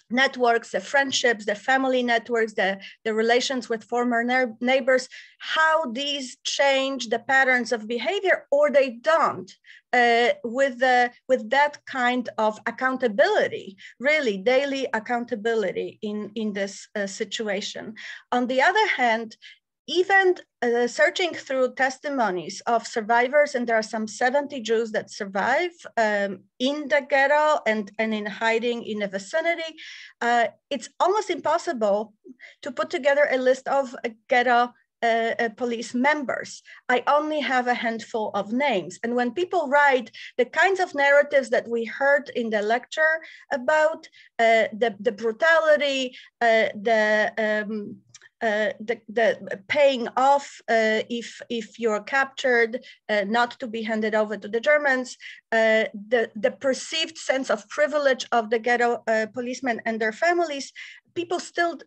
Speaker 4: networks, the friendships, the family networks, the relations with former neighbors, how these change the patterns of behavior, or they don't, with that kind of accountability, really daily accountability in this situation. On the other hand, even searching through testimonies of survivors, and there are some 70 Jews that survive in the ghetto and in hiding in the vicinity, it's almost impossible to put together a list of ghetto police members. I only have a handful of names. And when people write the kinds of narratives that we heard in the lecture about the brutality, the paying off if you're captured, not to be handed over to the Germans, the perceived sense of privilege of the ghetto policemen and their families, people still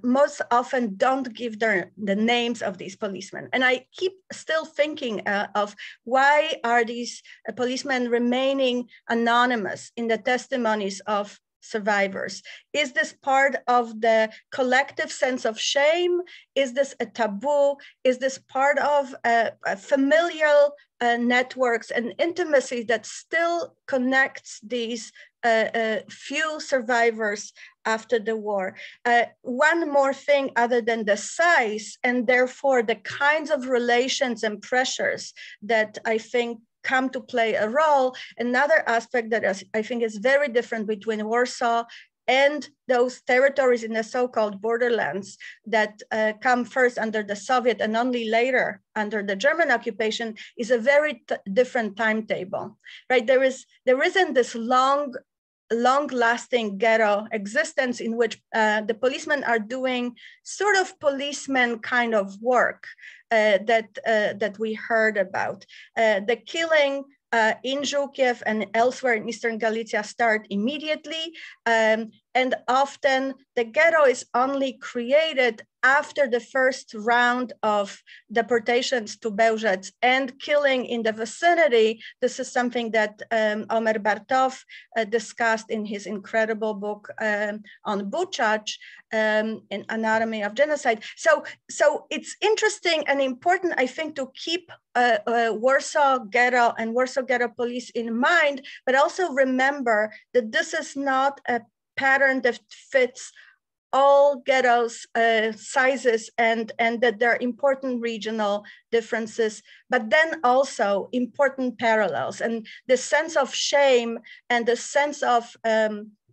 Speaker 4: most often don't give the names of these policemen. And I keep still thinking of why are these policemen remaining anonymous in the testimonies of survivors? Is this part of the collective sense of shame? Is this a taboo? Is this part of familial networks and intimacy that still connects these few survivors after the war? One more thing other than the size and therefore the kinds of relations and pressures that I think come to play a role. Another aspect that I think is very different between Warsaw and those territories in the so-called borderlands that come first under the Soviet and only later under the German occupation is a very different timetable, right? There isn't this long-lasting ghetto existence in which the policemen are doing sort of policeman kind of work that we heard about. The killing in Żółkiew and elsewhere in Eastern Galicia start immediately. And often the ghetto is only created after the first round of deportations to Bełżec and killing in the vicinity. This is something that Omer Bartow discussed in his incredible book on Buchach in Anatomy of Genocide. So it's interesting and important, I think, to keep Warsaw Ghetto and Warsaw Ghetto Police in mind, but also remember that this is not a pattern that fits all ghettos sizes and that there are important regional differences, but then also important parallels. And the sense of shame and the sense of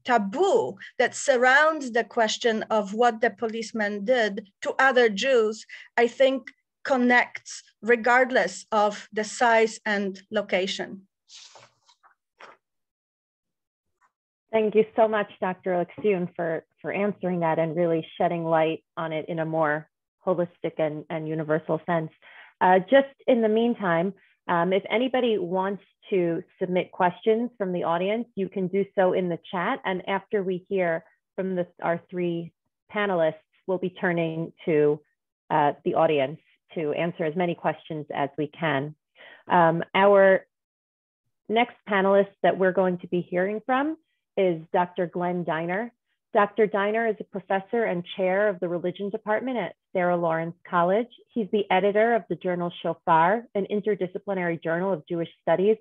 Speaker 4: taboo that surrounds the question of what the policeman did to other Jews, I think connects regardless of the size and location.
Speaker 2: Thank you so much, Dr. Aleksiun, for answering that and really shedding light on it in a more holistic and universal sense. Just in the meantime, if anybody wants to submit questions from the audience, you can do so in the chat. And after we hear from our three panelists, we'll be turning to the audience to answer as many questions as we can. Our next panelist that we're going to be hearing from is Dr. Glenn Dynner. Dr. Dynner is a professor and chair of the religion department at Sarah Lawrence College. He's the editor of the journal Shofar, an interdisciplinary journal of Jewish studies,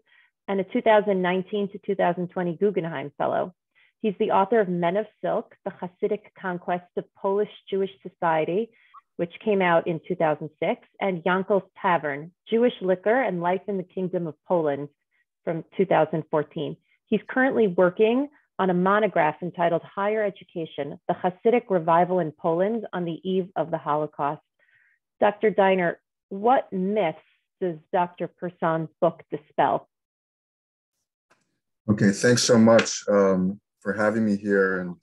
Speaker 2: and a 2019 to 2020 Guggenheim Fellow. He's the author of Men of Silk, the Hasidic Conquest of Polish Jewish Society, which came out in 2006, and Yankel's Tavern, Jewish Liquor and Life in the Kingdom of Poland from 2014. He's currently working on a monograph entitled Higher Education, the Hasidic Revival in Poland on the Eve of the Holocaust. Dr. Dynner, what myths does Dr. Person's book dispel?
Speaker 5: Okay, thanks so much for having me here. And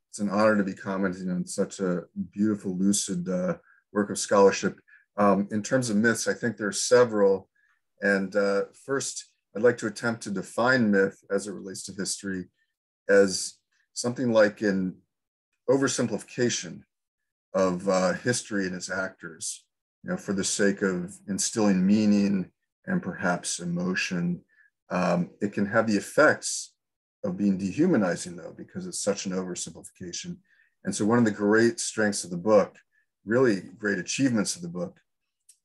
Speaker 5: it's an honor to be commenting on such a beautiful, lucid work of scholarship. In terms of myths, I think there are several. And first, I'd like to attempt to define myth as it relates to history as something like an oversimplification of history and its actors, for the sake of instilling meaning and perhaps emotion. It can have the effects of being dehumanizing, though, because it's such an oversimplification. And so one of the great strengths of the book, really great achievements of the book,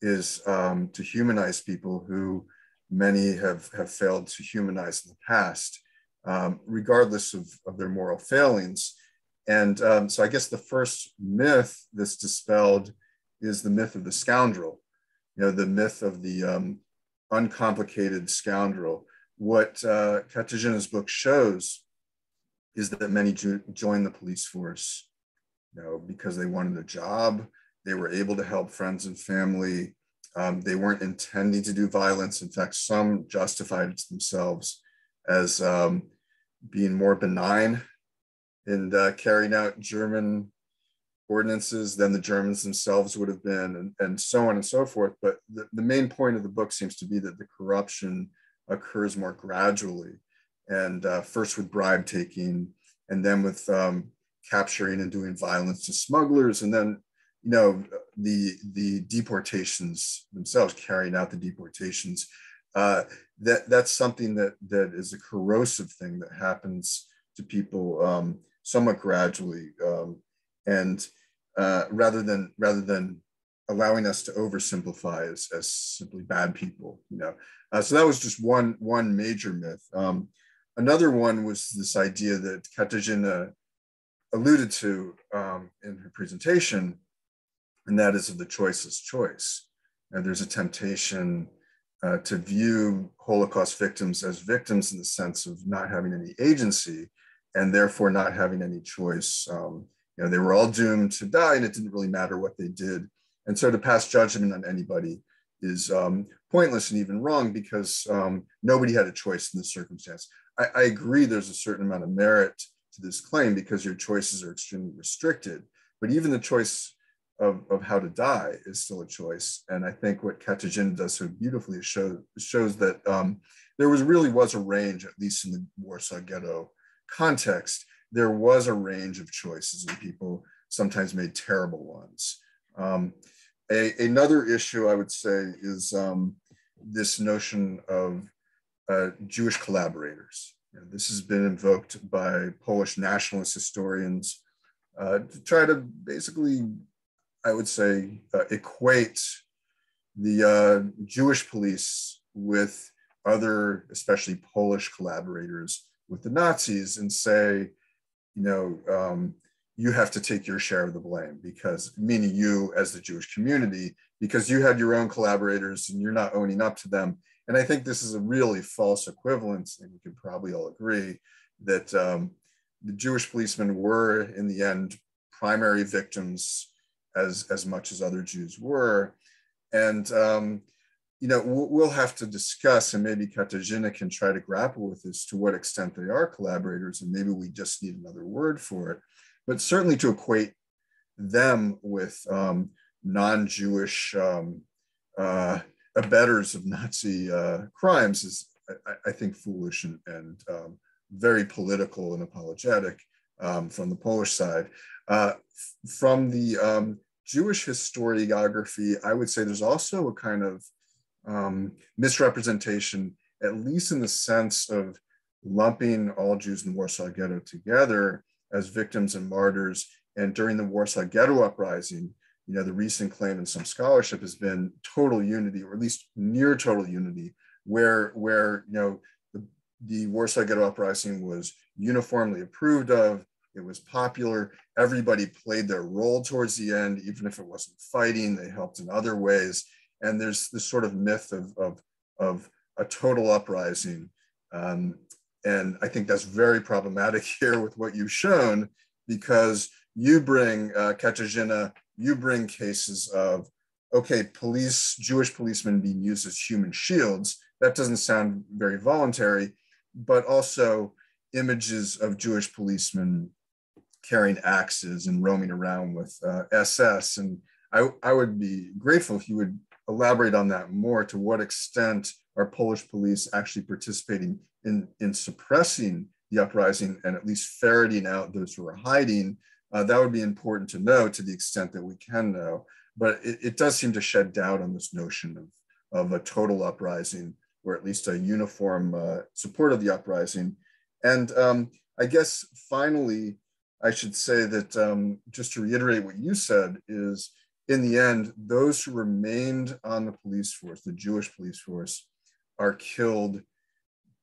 Speaker 5: is to humanize people who many have failed to humanize in the past, regardless of their moral failings. And so I guess the first myth that's dispelled is the myth of the scoundrel, the myth of the uncomplicated scoundrel. What Katarzyna's book shows is that many join the police force, because they wanted a job, they were able to help friends and family, they weren't intending to do violence. In fact, some justified it to themselves as being more benign in carrying out German ordinances than the Germans themselves would have been, and so on and so forth. But the main point of the book seems to be that the corruption occurs more gradually, and first with bribe taking, and then with capturing and doing violence to smugglers, and then the deportations themselves, carrying out the deportations. That's something that is a corrosive thing that happens to people somewhat gradually, and rather than allowing us to oversimplify as simply bad people, you know. So that was just one major myth. Another one was this idea that Katarzyna alluded to in her presentation, and that is of the choiceless choice. And there's a temptation to view Holocaust victims as victims in the sense of not having any agency and therefore not having any choice. You know, they were all doomed to die and it didn't really matter what they did. And so to pass judgment on anybody is pointless and even wrong because nobody had a choice in this circumstance. I agree there's a certain amount of merit to this claim because your choices are extremely restricted, but even the choice of how to die is still a choice. And I think what Katarzyna does so beautifully is shows that there really was a range, at least in the Warsaw Ghetto context, there was a range of choices and people sometimes made terrible ones. Another issue I would say is this notion of Jewish collaborators. You know, this has been invoked by Polish nationalist historians to try to basically, I would say, equate the Jewish police with other, especially Polish collaborators with the Nazis and say, you know, you have to take your share of the blame because, meaning you as the Jewish community, because you had your own collaborators and you're not owning up to them. And I think this is a really false equivalence, and we can probably all agree that the Jewish policemen were, in the end, primary victims as much as other Jews were. And, you know, we'll have to discuss, and maybe Katarzyna can try to grapple with this, to what extent they are collaborators, and maybe we just need another word for it. But certainly to equate them with non-Jewish abettors of Nazi crimes is, I think, foolish and very political and apologetic from the Polish side. From the Jewish historiography, I would say there's also a kind of misrepresentation, at least in the sense of lumping all Jews in the Warsaw Ghetto together as victims and martyrs. And during the Warsaw Ghetto Uprising, you know, the recent claim in some scholarship has been total unity, or at least near total unity, where you know, the Warsaw Ghetto Uprising was uniformly approved of. It was popular. Everybody played their role towards the end, even if it wasn't fighting. They helped in other ways. And there's this sort of myth of a total uprising. And I think that's very problematic here with what you've shown, because you bring, Katarzyna, you bring cases of, okay, Jewish policemen being used as human shields. That doesn't sound very voluntary, but also images of Jewish policemen carrying axes and roaming around with SS. And I would be grateful if you would elaborate on that more. To what extent are Polish police actually participating in suppressing the uprising and at least ferreting out those who are hiding? That would be important to know, to the extent that we can know. But it does seem to shed doubt on this notion of a total uprising, or at least a uniform support of the uprising. And I guess finally, I should say that just to reiterate what you said is, in the end, those who remained on the police force, the Jewish police force, are killed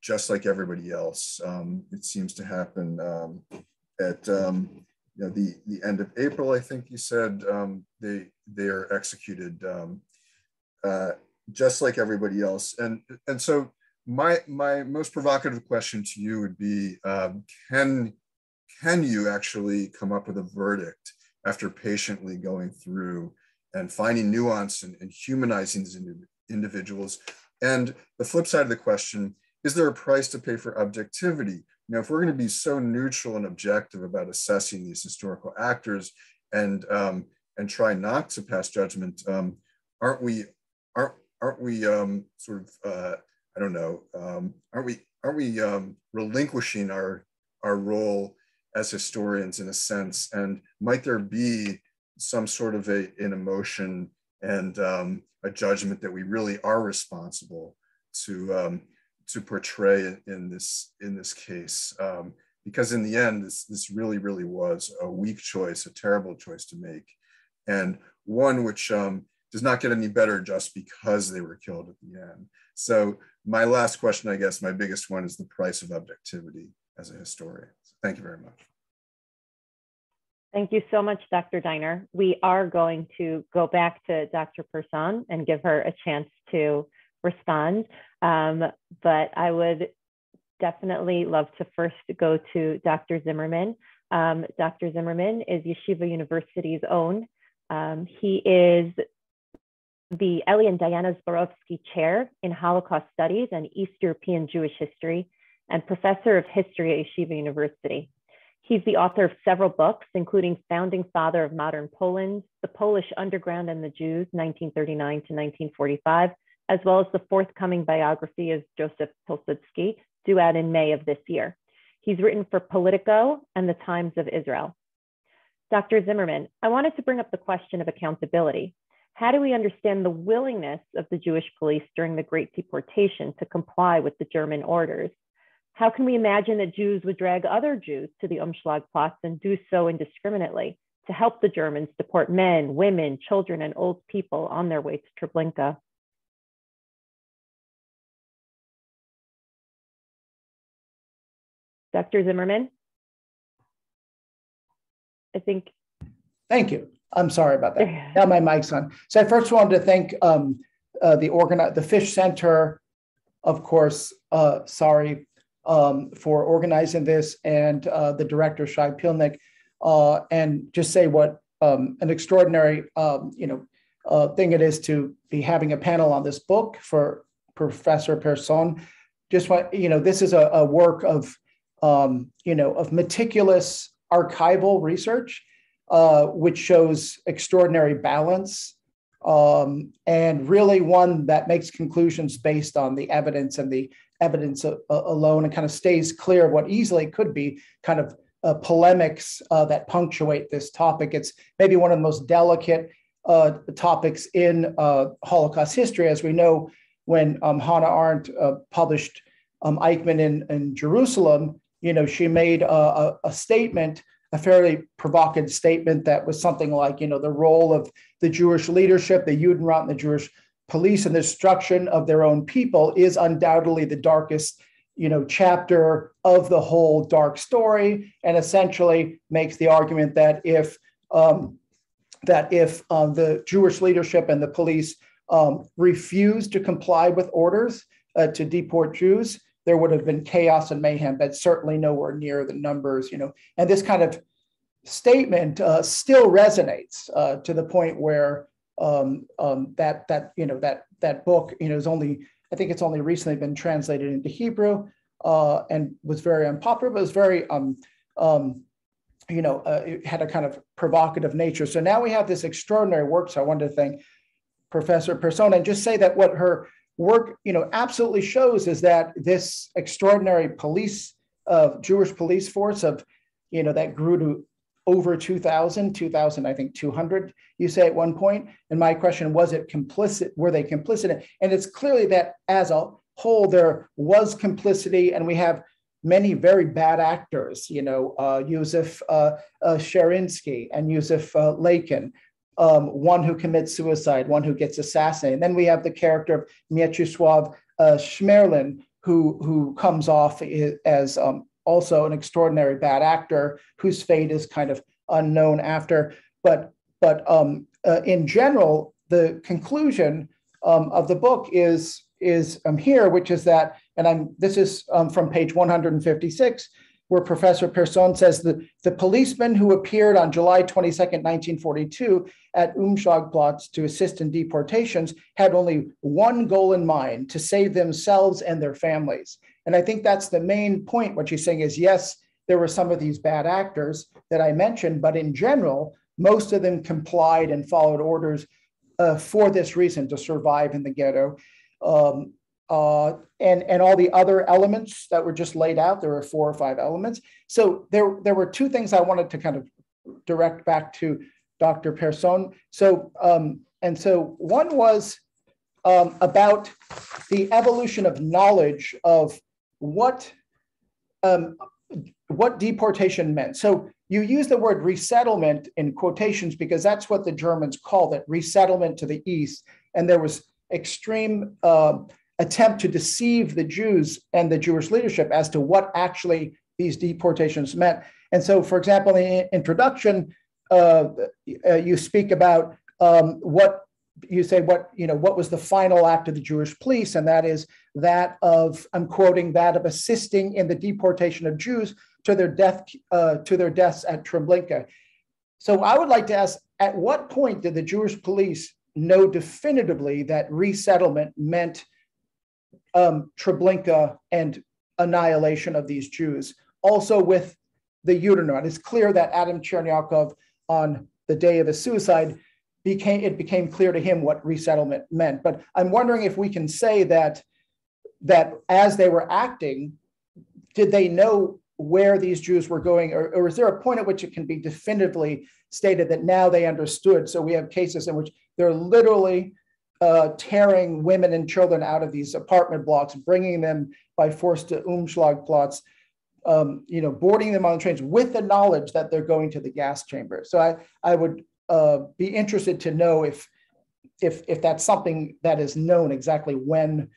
Speaker 5: just like everybody else. It seems to happen at you know, the end of April, I think you said. They are executed just like everybody else. And so my most provocative question to you would be, can you actually come up with a verdict after patiently going through and finding nuance and humanizing these individuals? And the flip side of the question, is there a price to pay for objectivity? Now, if we're going to be so neutral and objective about assessing these historical actors and try not to pass judgment, aren't we sort of I don't know, aren't we relinquishing our role as historians in a sense? And might there be some sort of an emotion and a judgment that we really are responsible to portray in this case? because in the end, this really, really was a weak choice, a terrible choice to make, and one which does not get any better just because they were killed at the end. So my last question, I guess, my biggest one, is the price of objectivity as a historian. So thank you very much.
Speaker 2: Thank you so much, Dr. Dynner. We are going to go back to Dr. Person and give her a chance to respond. But I would definitely love to first go to Dr. Zimmerman. Dr. Zimmerman is Yeshiva University's own. He is the Eli and Diana Zborowski Chair in Holocaust Studies and East European Jewish History and Professor of History at Yeshiva University. He's the author of several books, including Founding Father of Modern Poland, The Polish Underground and the Jews, 1939 to 1945, as well as the forthcoming biography of Joseph Pilsudski, due out in May of this year. He's written for Politico and the Times of Israel. Dr. Zimmerman, I wanted to bring up the question of accountability. How do we understand the willingness of the Jewish police during the Great Deportation to comply with the German orders? How can we imagine that Jews would drag other Jews to the Umschlagplatz and do so indiscriminately to help the Germans deport men, women, children, and old people on their way to Treblinka? Dr. Zimmerman? I think.
Speaker 6: Thank you. I'm sorry about that. Now my mic's on. So I first wanted to thank the Fish Center, of course, Sari, for organizing this, and the director, Sheinfeld, and just say what an extraordinary thing it is to be having a panel on this book for Professor Person. Just want, this is a work of meticulous archival research, which shows extraordinary balance, and really one that makes conclusions based on the evidence and the evidence alone, and kind of stays clear of what easily could be kind of polemics that punctuate this topic. It's maybe one of the most delicate topics in Holocaust history. As we know, when Hannah Arendt published Eichmann in Jerusalem, she made a statement, a fairly provocative statement that was something like, the role of the Jewish leadership, the Judenrat, and the Jewish police, and the destruction of their own people is undoubtedly the darkest, chapter of the whole dark story, and essentially makes the argument that if the Jewish leadership and the police refused to comply with orders to deport Jews, there would have been chaos and mayhem, but certainly nowhere near the numbers, And this kind of statement still resonates to the point where that book, is only, I think it's only recently been translated into Hebrew, and was very unpopular, but was very, it had a kind of provocative nature. So now we have this extraordinary work. So I wanted to thank Professor Person and just say that what her work, absolutely shows is that this extraordinary Jewish police force of, that grew to over 2,000, I think 200, you say at one point. And my question, was it complicit? Were they complicit? And it's clearly that as a whole, there was complicity, and we have many very bad actors, Yusuf Sherinsky and Yusuf Lakin, one who commits suicide, one who gets assassinated. And then we have the character of Mieczysław Szmerlin, who comes off as also an extraordinary bad actor whose fate is kind of unknown after. But in general, the conclusion of the book is here, which is that, and this is from page 156, where Professor Person says that the policemen who appeared on July 22nd, 1942 at Umschlagplatz to assist in deportations had only one goal in mind: to save themselves and their families. And I think that's the main point. What she's saying is, yes, there were some of these bad actors that I mentioned, but in general, most of them complied and followed orders for this reason, to survive in the ghetto. And all the other elements that were just laid out, there were 4 or 5 elements. So there were 2 things I wanted to kind of direct back to Dr. Person. So one was about the evolution of knowledge of what what deportation meant. So you use the word resettlement in quotations because that's what the Germans called it, resettlement to the east. And there was extreme attempt to deceive the Jews and the Jewish leadership as to what actually these deportations meant. And so, for example, in the introduction, you speak about what was the final act of the Jewish police, and that is that of, I'm quoting, that of assisting in the deportation of Jews to their deaths at Treblinka. So I would like to ask, at what point did the Jewish police know definitively that resettlement meant Treblinka and annihilation of these Jews? Also with the Judenrat, it's clear that Adam Chernyakov, on the day of his suicide, it became clear to him what resettlement meant. But I'm wondering if we can say that as they were acting, did they know where these Jews were going, or is there a point at which it can be definitively stated that now they understood? So we have cases in which they're literally tearing women and children out of these apartment blocks, bringing them by force to Umschlagplatz, boarding them on the trains with the knowledge that they're going to the gas chamber. So I would be interested to know if that's something that is known exactly when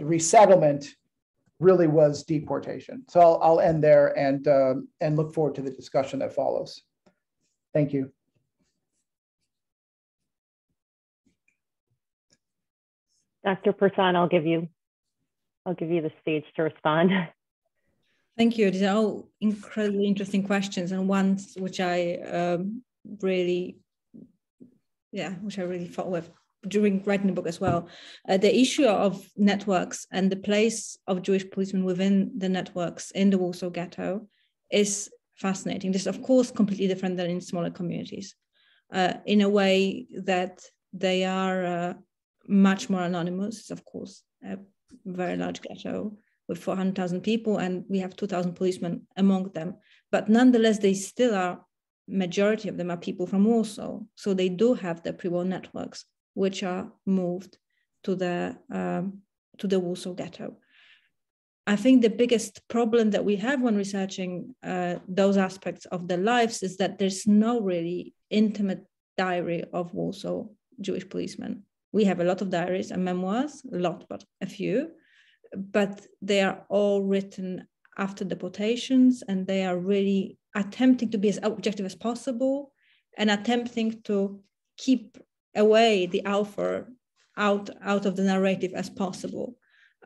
Speaker 6: resettlement really was deportation. So I'll end there and look forward to the discussion that follows. Thank you.
Speaker 2: Dr. Person, I'll give you the stage to respond.
Speaker 3: Thank you. These are all incredibly interesting questions, and ones which I really thought with during writing the book as well. The issue of networks and the place of Jewish policemen within the networks in the Warsaw Ghetto is fascinating. This is, of course, completely different than in smaller communities, in a way that they are much more anonymous. It's, of course, a very large ghetto with 400,000 people, and we have 2,000 policemen among them. But nonetheless, they still are, majority of them are people from Warsaw. So they do have the pre-war networks, which are moved to the Warsaw Ghetto. I think the biggest problem that we have when researching those aspects of their lives is that there's no really intimate diary of Warsaw Jewish policemen. We have a lot of diaries and memoirs, a lot, but a few, but they are all written after deportations, and they are really attempting to be as objective as possible and attempting to keep away the author out of the narrative as possible.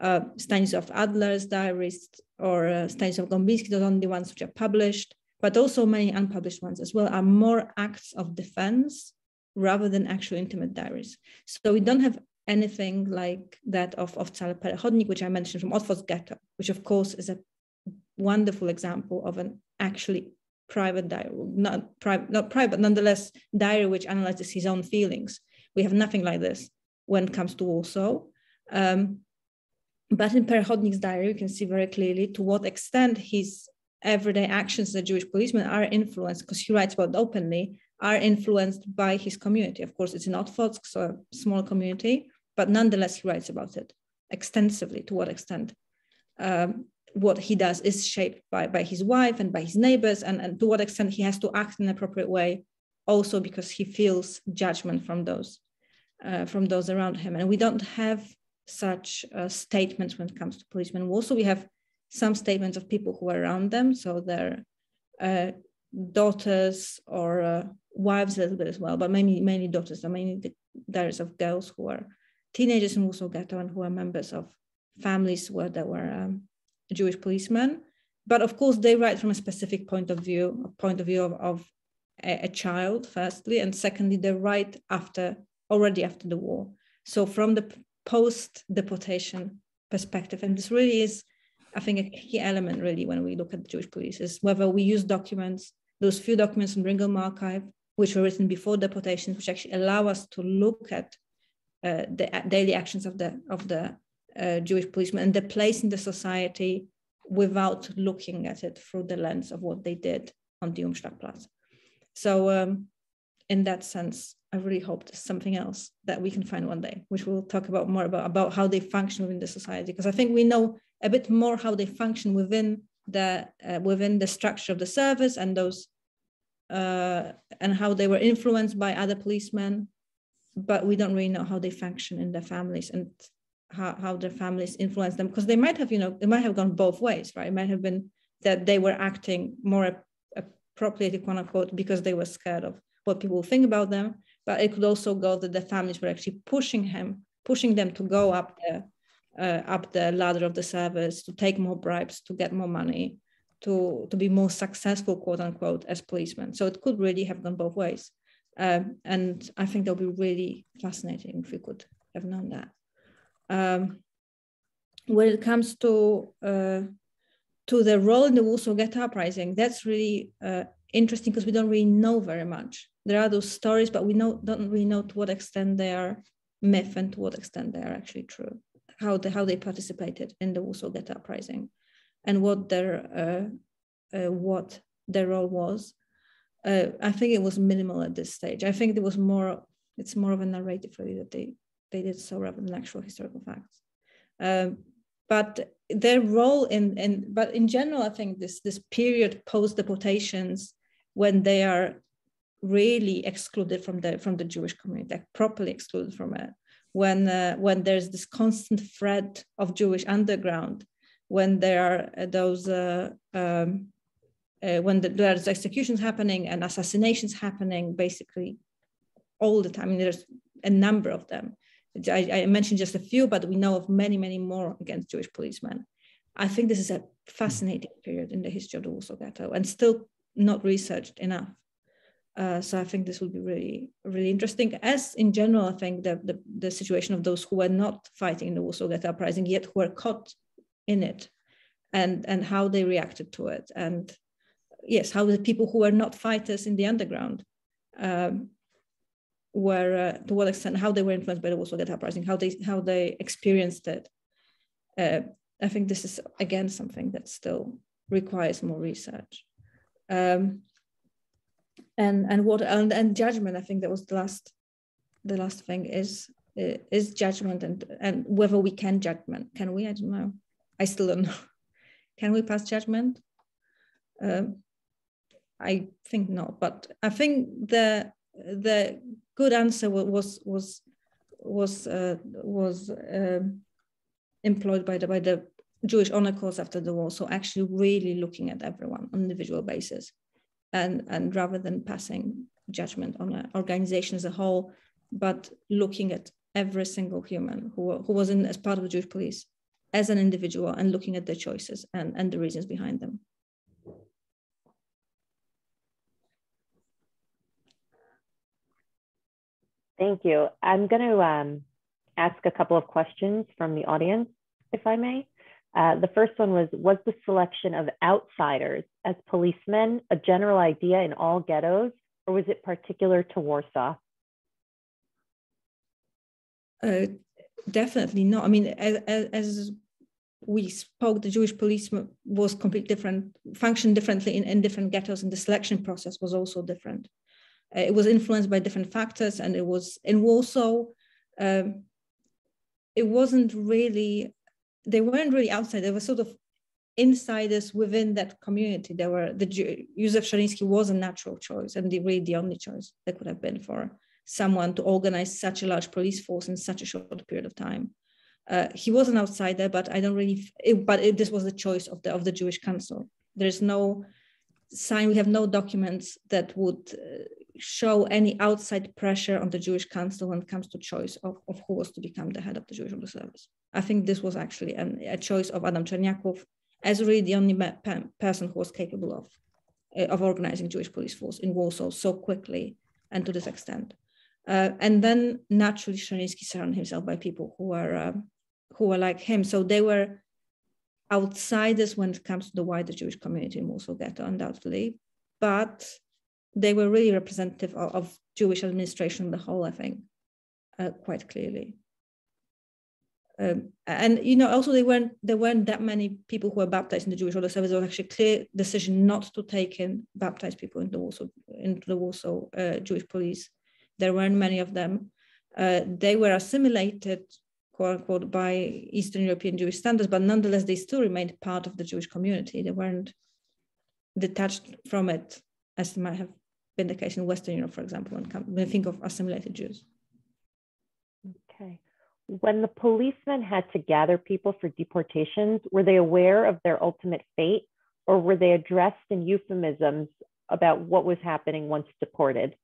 Speaker 3: Stanisław Adler's diaries or Stanisław Gąbiński, those are the ones which are published, but also many unpublished ones as well, are more acts of defense rather than actual intimate diaries. So we don't have anything like that of Wcale Perechodnik, which I mentioned from Otwock Ghetto, which of course is a wonderful example of an actually private diary, not private, nonetheless diary which analyzes his own feelings. We have nothing like this when it comes to Warsaw. But in Perechodnik's diary, you can see very clearly to what extent his everyday actions as a Jewish policeman are influenced, because he writes about it openly, are influenced by his community. Of course, it's in Otwock, so a small community, but nonetheless, he writes about it extensively, to what extent what he does is shaped by his wife and by his neighbors, and to what extent he has to act in an appropriate way, also because he feels judgment from those around him. And we don't have such statements when it comes to policemen. Also, we have some statements of people who are around them, so their daughters or wives a little bit as well, but mainly daughters, are mainly the diaries of girls who are teenagers in Warsaw Ghetto and who are members of families where there were Jewish policemen. But of course, they write from a specific point of view of a child, firstly, and secondly, they write already after the war. So from the post-deportation perspective, and this really is, I think, a key element really when we look at the Jewish police, is whether we use documents, those few documents in Ringholm Archive, which were written before deportations, which actually allow us to look at the daily actions of the Jewish policemen and their place in the society without looking at it through the lens of what they did on the Umschlagplatz. So in that sense, I really hope there's something else that we can find one day, which we'll talk more about how they function within the society, because I think we know a bit more how they function within within the structure of the service and those and how they were influenced by other policemen, but we don't really know how they function in their families and how their families influence them, because they might have, it might have gone both ways, right? It might have been that they were acting more appropriately, quote unquote, because they were scared of what people think about them, but it could also go that the families were actually pushing them to go up the ladder of the service, to take more bribes, to get more money, to be more successful, quote unquote, as policemen. So it could really have gone both ways. And I think that would be really fascinating if we could have known that. When it comes to the role in the Warsaw Ghetto Uprising, that's really interesting because we don't really know very much. There are those stories, but we don't really know to what extent they are myth and to what extent they are actually true. How they participated in the Warsaw Ghetto Uprising, and what their role was. I think it was minimal at this stage. I think it's more of a narrative really that they did so rather than actual historical facts. But their role but in general, I think this period post deportations, when they are really excluded from the Jewish community, like properly excluded from it, when there's this constant threat of Jewish underground, when there are those when there's executions happening and assassinations happening basically all the time. I mean, there's a number of them. I mentioned just a few, but we know of many, many more against Jewish policemen. I think this is a fascinating period in the history of the Warsaw Ghetto and still not researched enough. So I think this will be really, really interesting. As in general, I think the situation of those who were not fighting in the Warsaw Ghetto Uprising, yet who were caught in it, and how they reacted to it. And yes, how the people who were not fighters in the underground were, to what extent, how they were influenced by the Warsaw Ghetto Uprising, how they experienced it. I think this is, again, something that still requires more research. And judgment, I think that was the last thing is judgment and whether we can judgment. Can we? I don't know. I still don't know. Can we pass judgment? I think not, but I think the good answer was employed by the Jewish honor course after the war. So actually really looking at everyone on an individual basis, and rather than passing judgment on an organization as a whole, but looking at every single human who was in as part of the Jewish police as an individual and looking at their choices and the reasons behind them.
Speaker 2: Thank you. I'm going to ask a couple of questions from the audience, if I may. The first one was the selection of outsiders as policemen a general idea in all ghettos, or was it particular to Warsaw?
Speaker 3: Definitely not. I mean, as we spoke, the Jewish police was completely different, functioned differently in different ghettos, and the selection process was also different. It was influenced by different factors, and it was in Warsaw. It wasn't really, they weren't really outside. They were sort of insiders within that community. They were Józef Szariński was a natural choice, and really the only choice that could have been for someone to organize such a large police force in such a short period of time. He was an outsider, but I don't really. This was the choice of the Jewish Council. There's no sign. We have no documents that would show any outside pressure on the Jewish Council when it comes to choice of who was to become the head of the Jewish Order Service. I think this was actually a choice of Adam Czerniaków as really the only person who was capable of organizing Jewish police force in Warsaw so quickly and to this extent. And then naturally Szariński surrounded himself by people who were like him. So they were outsiders when it comes to the wider Jewish community in Warsaw Ghetto, undoubtedly, but they were really representative of Jewish administration on the whole, I think, quite clearly. And also there weren't that many people who were baptized in the Jewish Order Service. There was actually a clear decision not to take in baptized people into the Warsaw Jewish police. There weren't many of them. They were assimilated quote unquote, by Eastern European Jewish standards, but nonetheless, they still remained part of the Jewish community. They weren't detached from it, as might have been the case in Western Europe, for example, when I think of assimilated Jews.
Speaker 2: Okay. When the policemen had to gather people for deportations, were they aware of their ultimate fate, or were they addressed in euphemisms about what was happening once deported?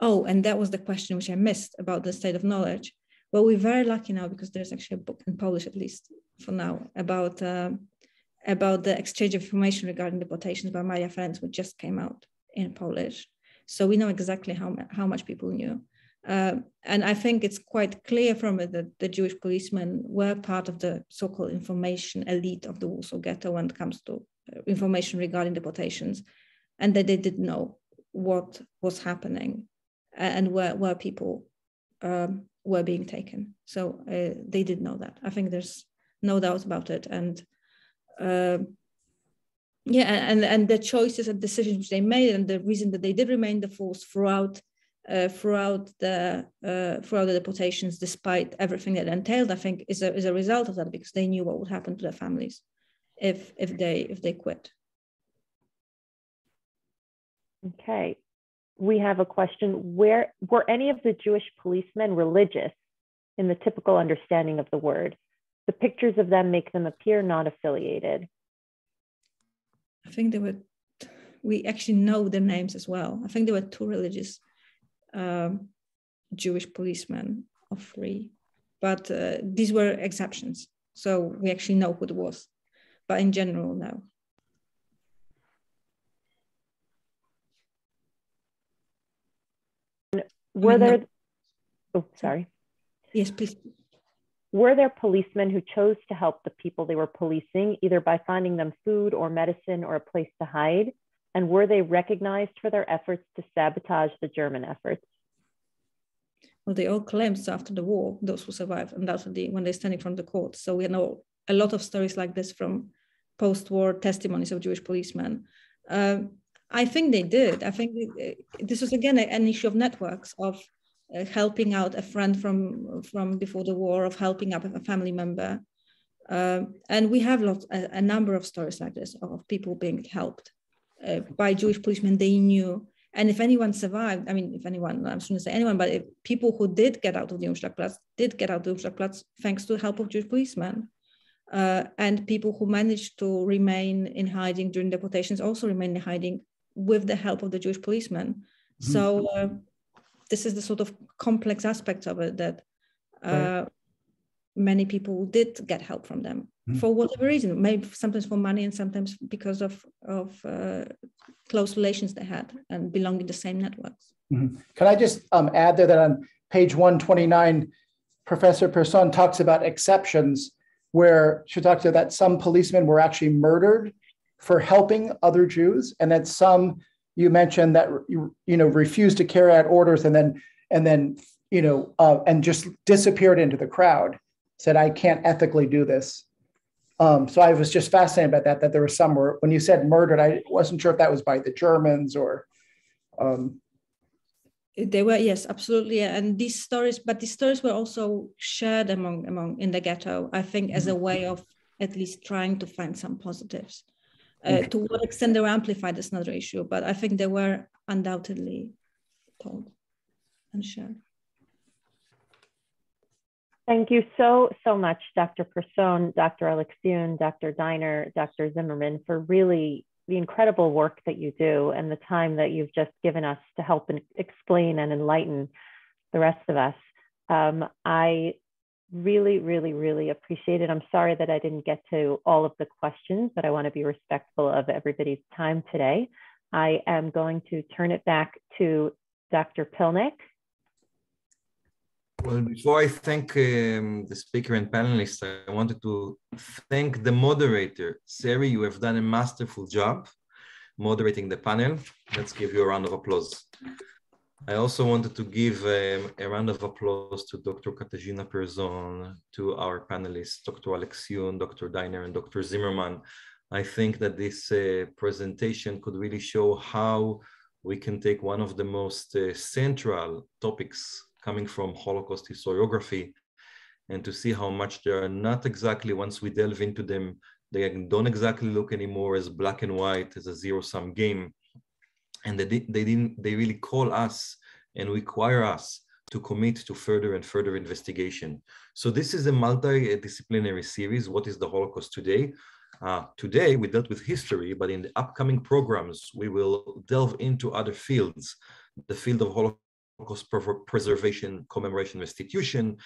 Speaker 3: Oh, and that was the question which I missed about the state of knowledge. Well, we're very lucky now because there's actually a book in Polish, at least for now, about the exchange of information regarding deportations by Maria Ferenc, which just came out in Polish. So we know exactly how much people knew. And I think it's quite clear from it that the Jewish policemen were part of the so-called information elite of the Warsaw Ghetto when it comes to information regarding deportations, and that they did know what was happening and where people were being taken. So they did know that. I think there's no doubt about it. And and the choices and decisions which they made, and the reason that they did remain the force throughout the deportations, despite everything that entailed, I think is a result of that, because they knew what would happen to their families if they quit.
Speaker 2: Okay, we have a question. Were any of the Jewish policemen religious in the typical understanding of the word? The pictures of them make them appear not affiliated.
Speaker 3: I think we actually know their names as well. I think there were 2 religious Jewish policemen of 3, but these were exceptions. So we actually know who it was, but in general, no.
Speaker 2: Sorry.
Speaker 3: Yes, please.
Speaker 2: Were there policemen who chose to help the people they were policing, either by finding them food or medicine or a place to hide? And were they recognized for their efforts to sabotage the German efforts?
Speaker 3: Well, they all claimed so after the war, those who survived, undoubtedly, when they're standing from the court. So we know a lot of stories like this from post-war testimonies of Jewish policemen. I think they did. I think this was, again, an issue of networks, of helping out a friend from before the war, of helping up a family member. And we have a number of stories like this of people being helped by Jewish policemen they knew. And if anyone survived, I mean, if anyone, I'm shouldn't say anyone, but if people who did get out of the Umschlagplatz did get out of the Umschlagplatz thanks to the help of Jewish policemen. And people who managed to remain in hiding during deportations also remained in hiding with the help of the Jewish policemen. Mm-hmm. So this is the sort of complex aspect of it that many people did get help from them for whatever reason, maybe sometimes for money and sometimes because of close relations they had and belonging to the same networks.
Speaker 6: Mm-hmm. Can I just add there that on page 129, Professor Person talks about exceptions, where she talks about that some policemen were actually murdered for helping other Jews, and that some, you mentioned, that refused to carry out orders and then just disappeared into the crowd, said, I can't ethically do this. So I was just fascinated by that there were some where, when you said murdered, I wasn't sure if that was by the Germans or.
Speaker 3: They were, yes, absolutely. And these stories were also shared among in the ghetto, I think, as a way of at least trying to find some positives. To what extent they were amplified is another issue, but I think they were undoubtedly told and shared.
Speaker 2: Thank you so much, Dr. Person, Dr. Aleksiun, Dr. Dynner, Dr. Zimmerman, for really the incredible work that you do and the time that you've just given us to help and explain and enlighten the rest of us. I really, really, really appreciate it. I'm sorry that I didn't get to all of the questions, but I want to be respectful of everybody's time today. I am going to turn it back to Dr. Pilnik.
Speaker 1: Well, before I thank the speaker and panelists, I wanted to thank the moderator. Sari, you have done a masterful job moderating the panel. Let's give you a round of applause. I also wanted to give a round of applause to Dr. Katarzyna Person, to our panelists, Dr. Aleksiun, Dr. Dynner, and Dr. Zimmerman. I think that this presentation could really show how we can take one of the most central topics coming from Holocaust historiography and to see how much they are not exactly, once we delve into them, they don't exactly look anymore as black and white, as a zero-sum game. And they really call us and require us to commit to further and further investigation. So this is a multidisciplinary series, What is the Holocaust Today? Today we dealt with history, but in the upcoming programs, we will delve into other fields, the field of Holocaust preservation, commemoration, restitution,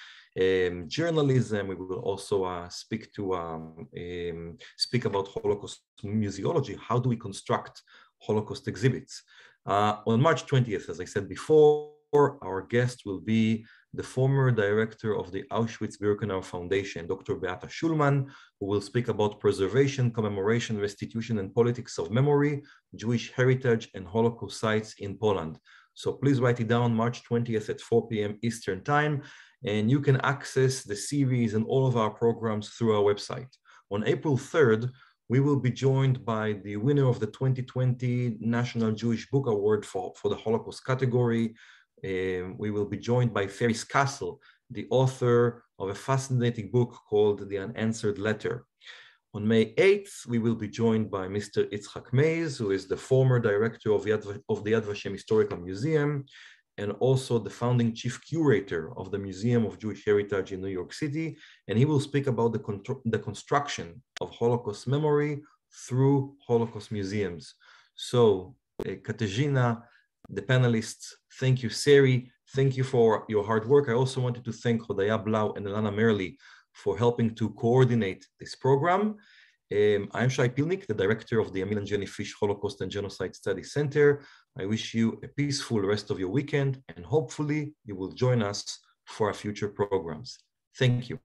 Speaker 1: journalism. We will also speak about Holocaust museology. How do we construct Holocaust exhibits? On March 20th, as I said before, our guest will be the former director of the Auschwitz-Birkenau Foundation, Dr. Beata Schulman, who will speak about preservation, commemoration, restitution, and politics of memory, Jewish heritage, and Holocaust sites in Poland. So please write it down, March 20th at 4 p.m. Eastern Time, and you can access the series and all of our programs through our website. On April 3rd, we will be joined by the winner of the 2020 National Jewish Book Award for the Holocaust category. We will be joined by Ferris Castle, the author of a fascinating book called The Unanswered Letter. On May 8th, we will be joined by Mr. Itzhak Mays, who is the former director of the Yad Vashem Historical Museum, and also the founding chief curator of the Museum of Jewish Heritage in New York City. And he will speak about the construction of Holocaust memory through Holocaust museums. So, Katarzyna, the panelists, thank you, Sari. Thank you for your hard work. I also wanted to thank Hodaya Blau and Elana Merli for helping to coordinate this program. I'm Shai Pilnik, the director of the Emil and Jenny Fish Holocaust and Genocide Studies Center. I wish you a peaceful rest of your weekend, and hopefully you will join us for our future programs. Thank you.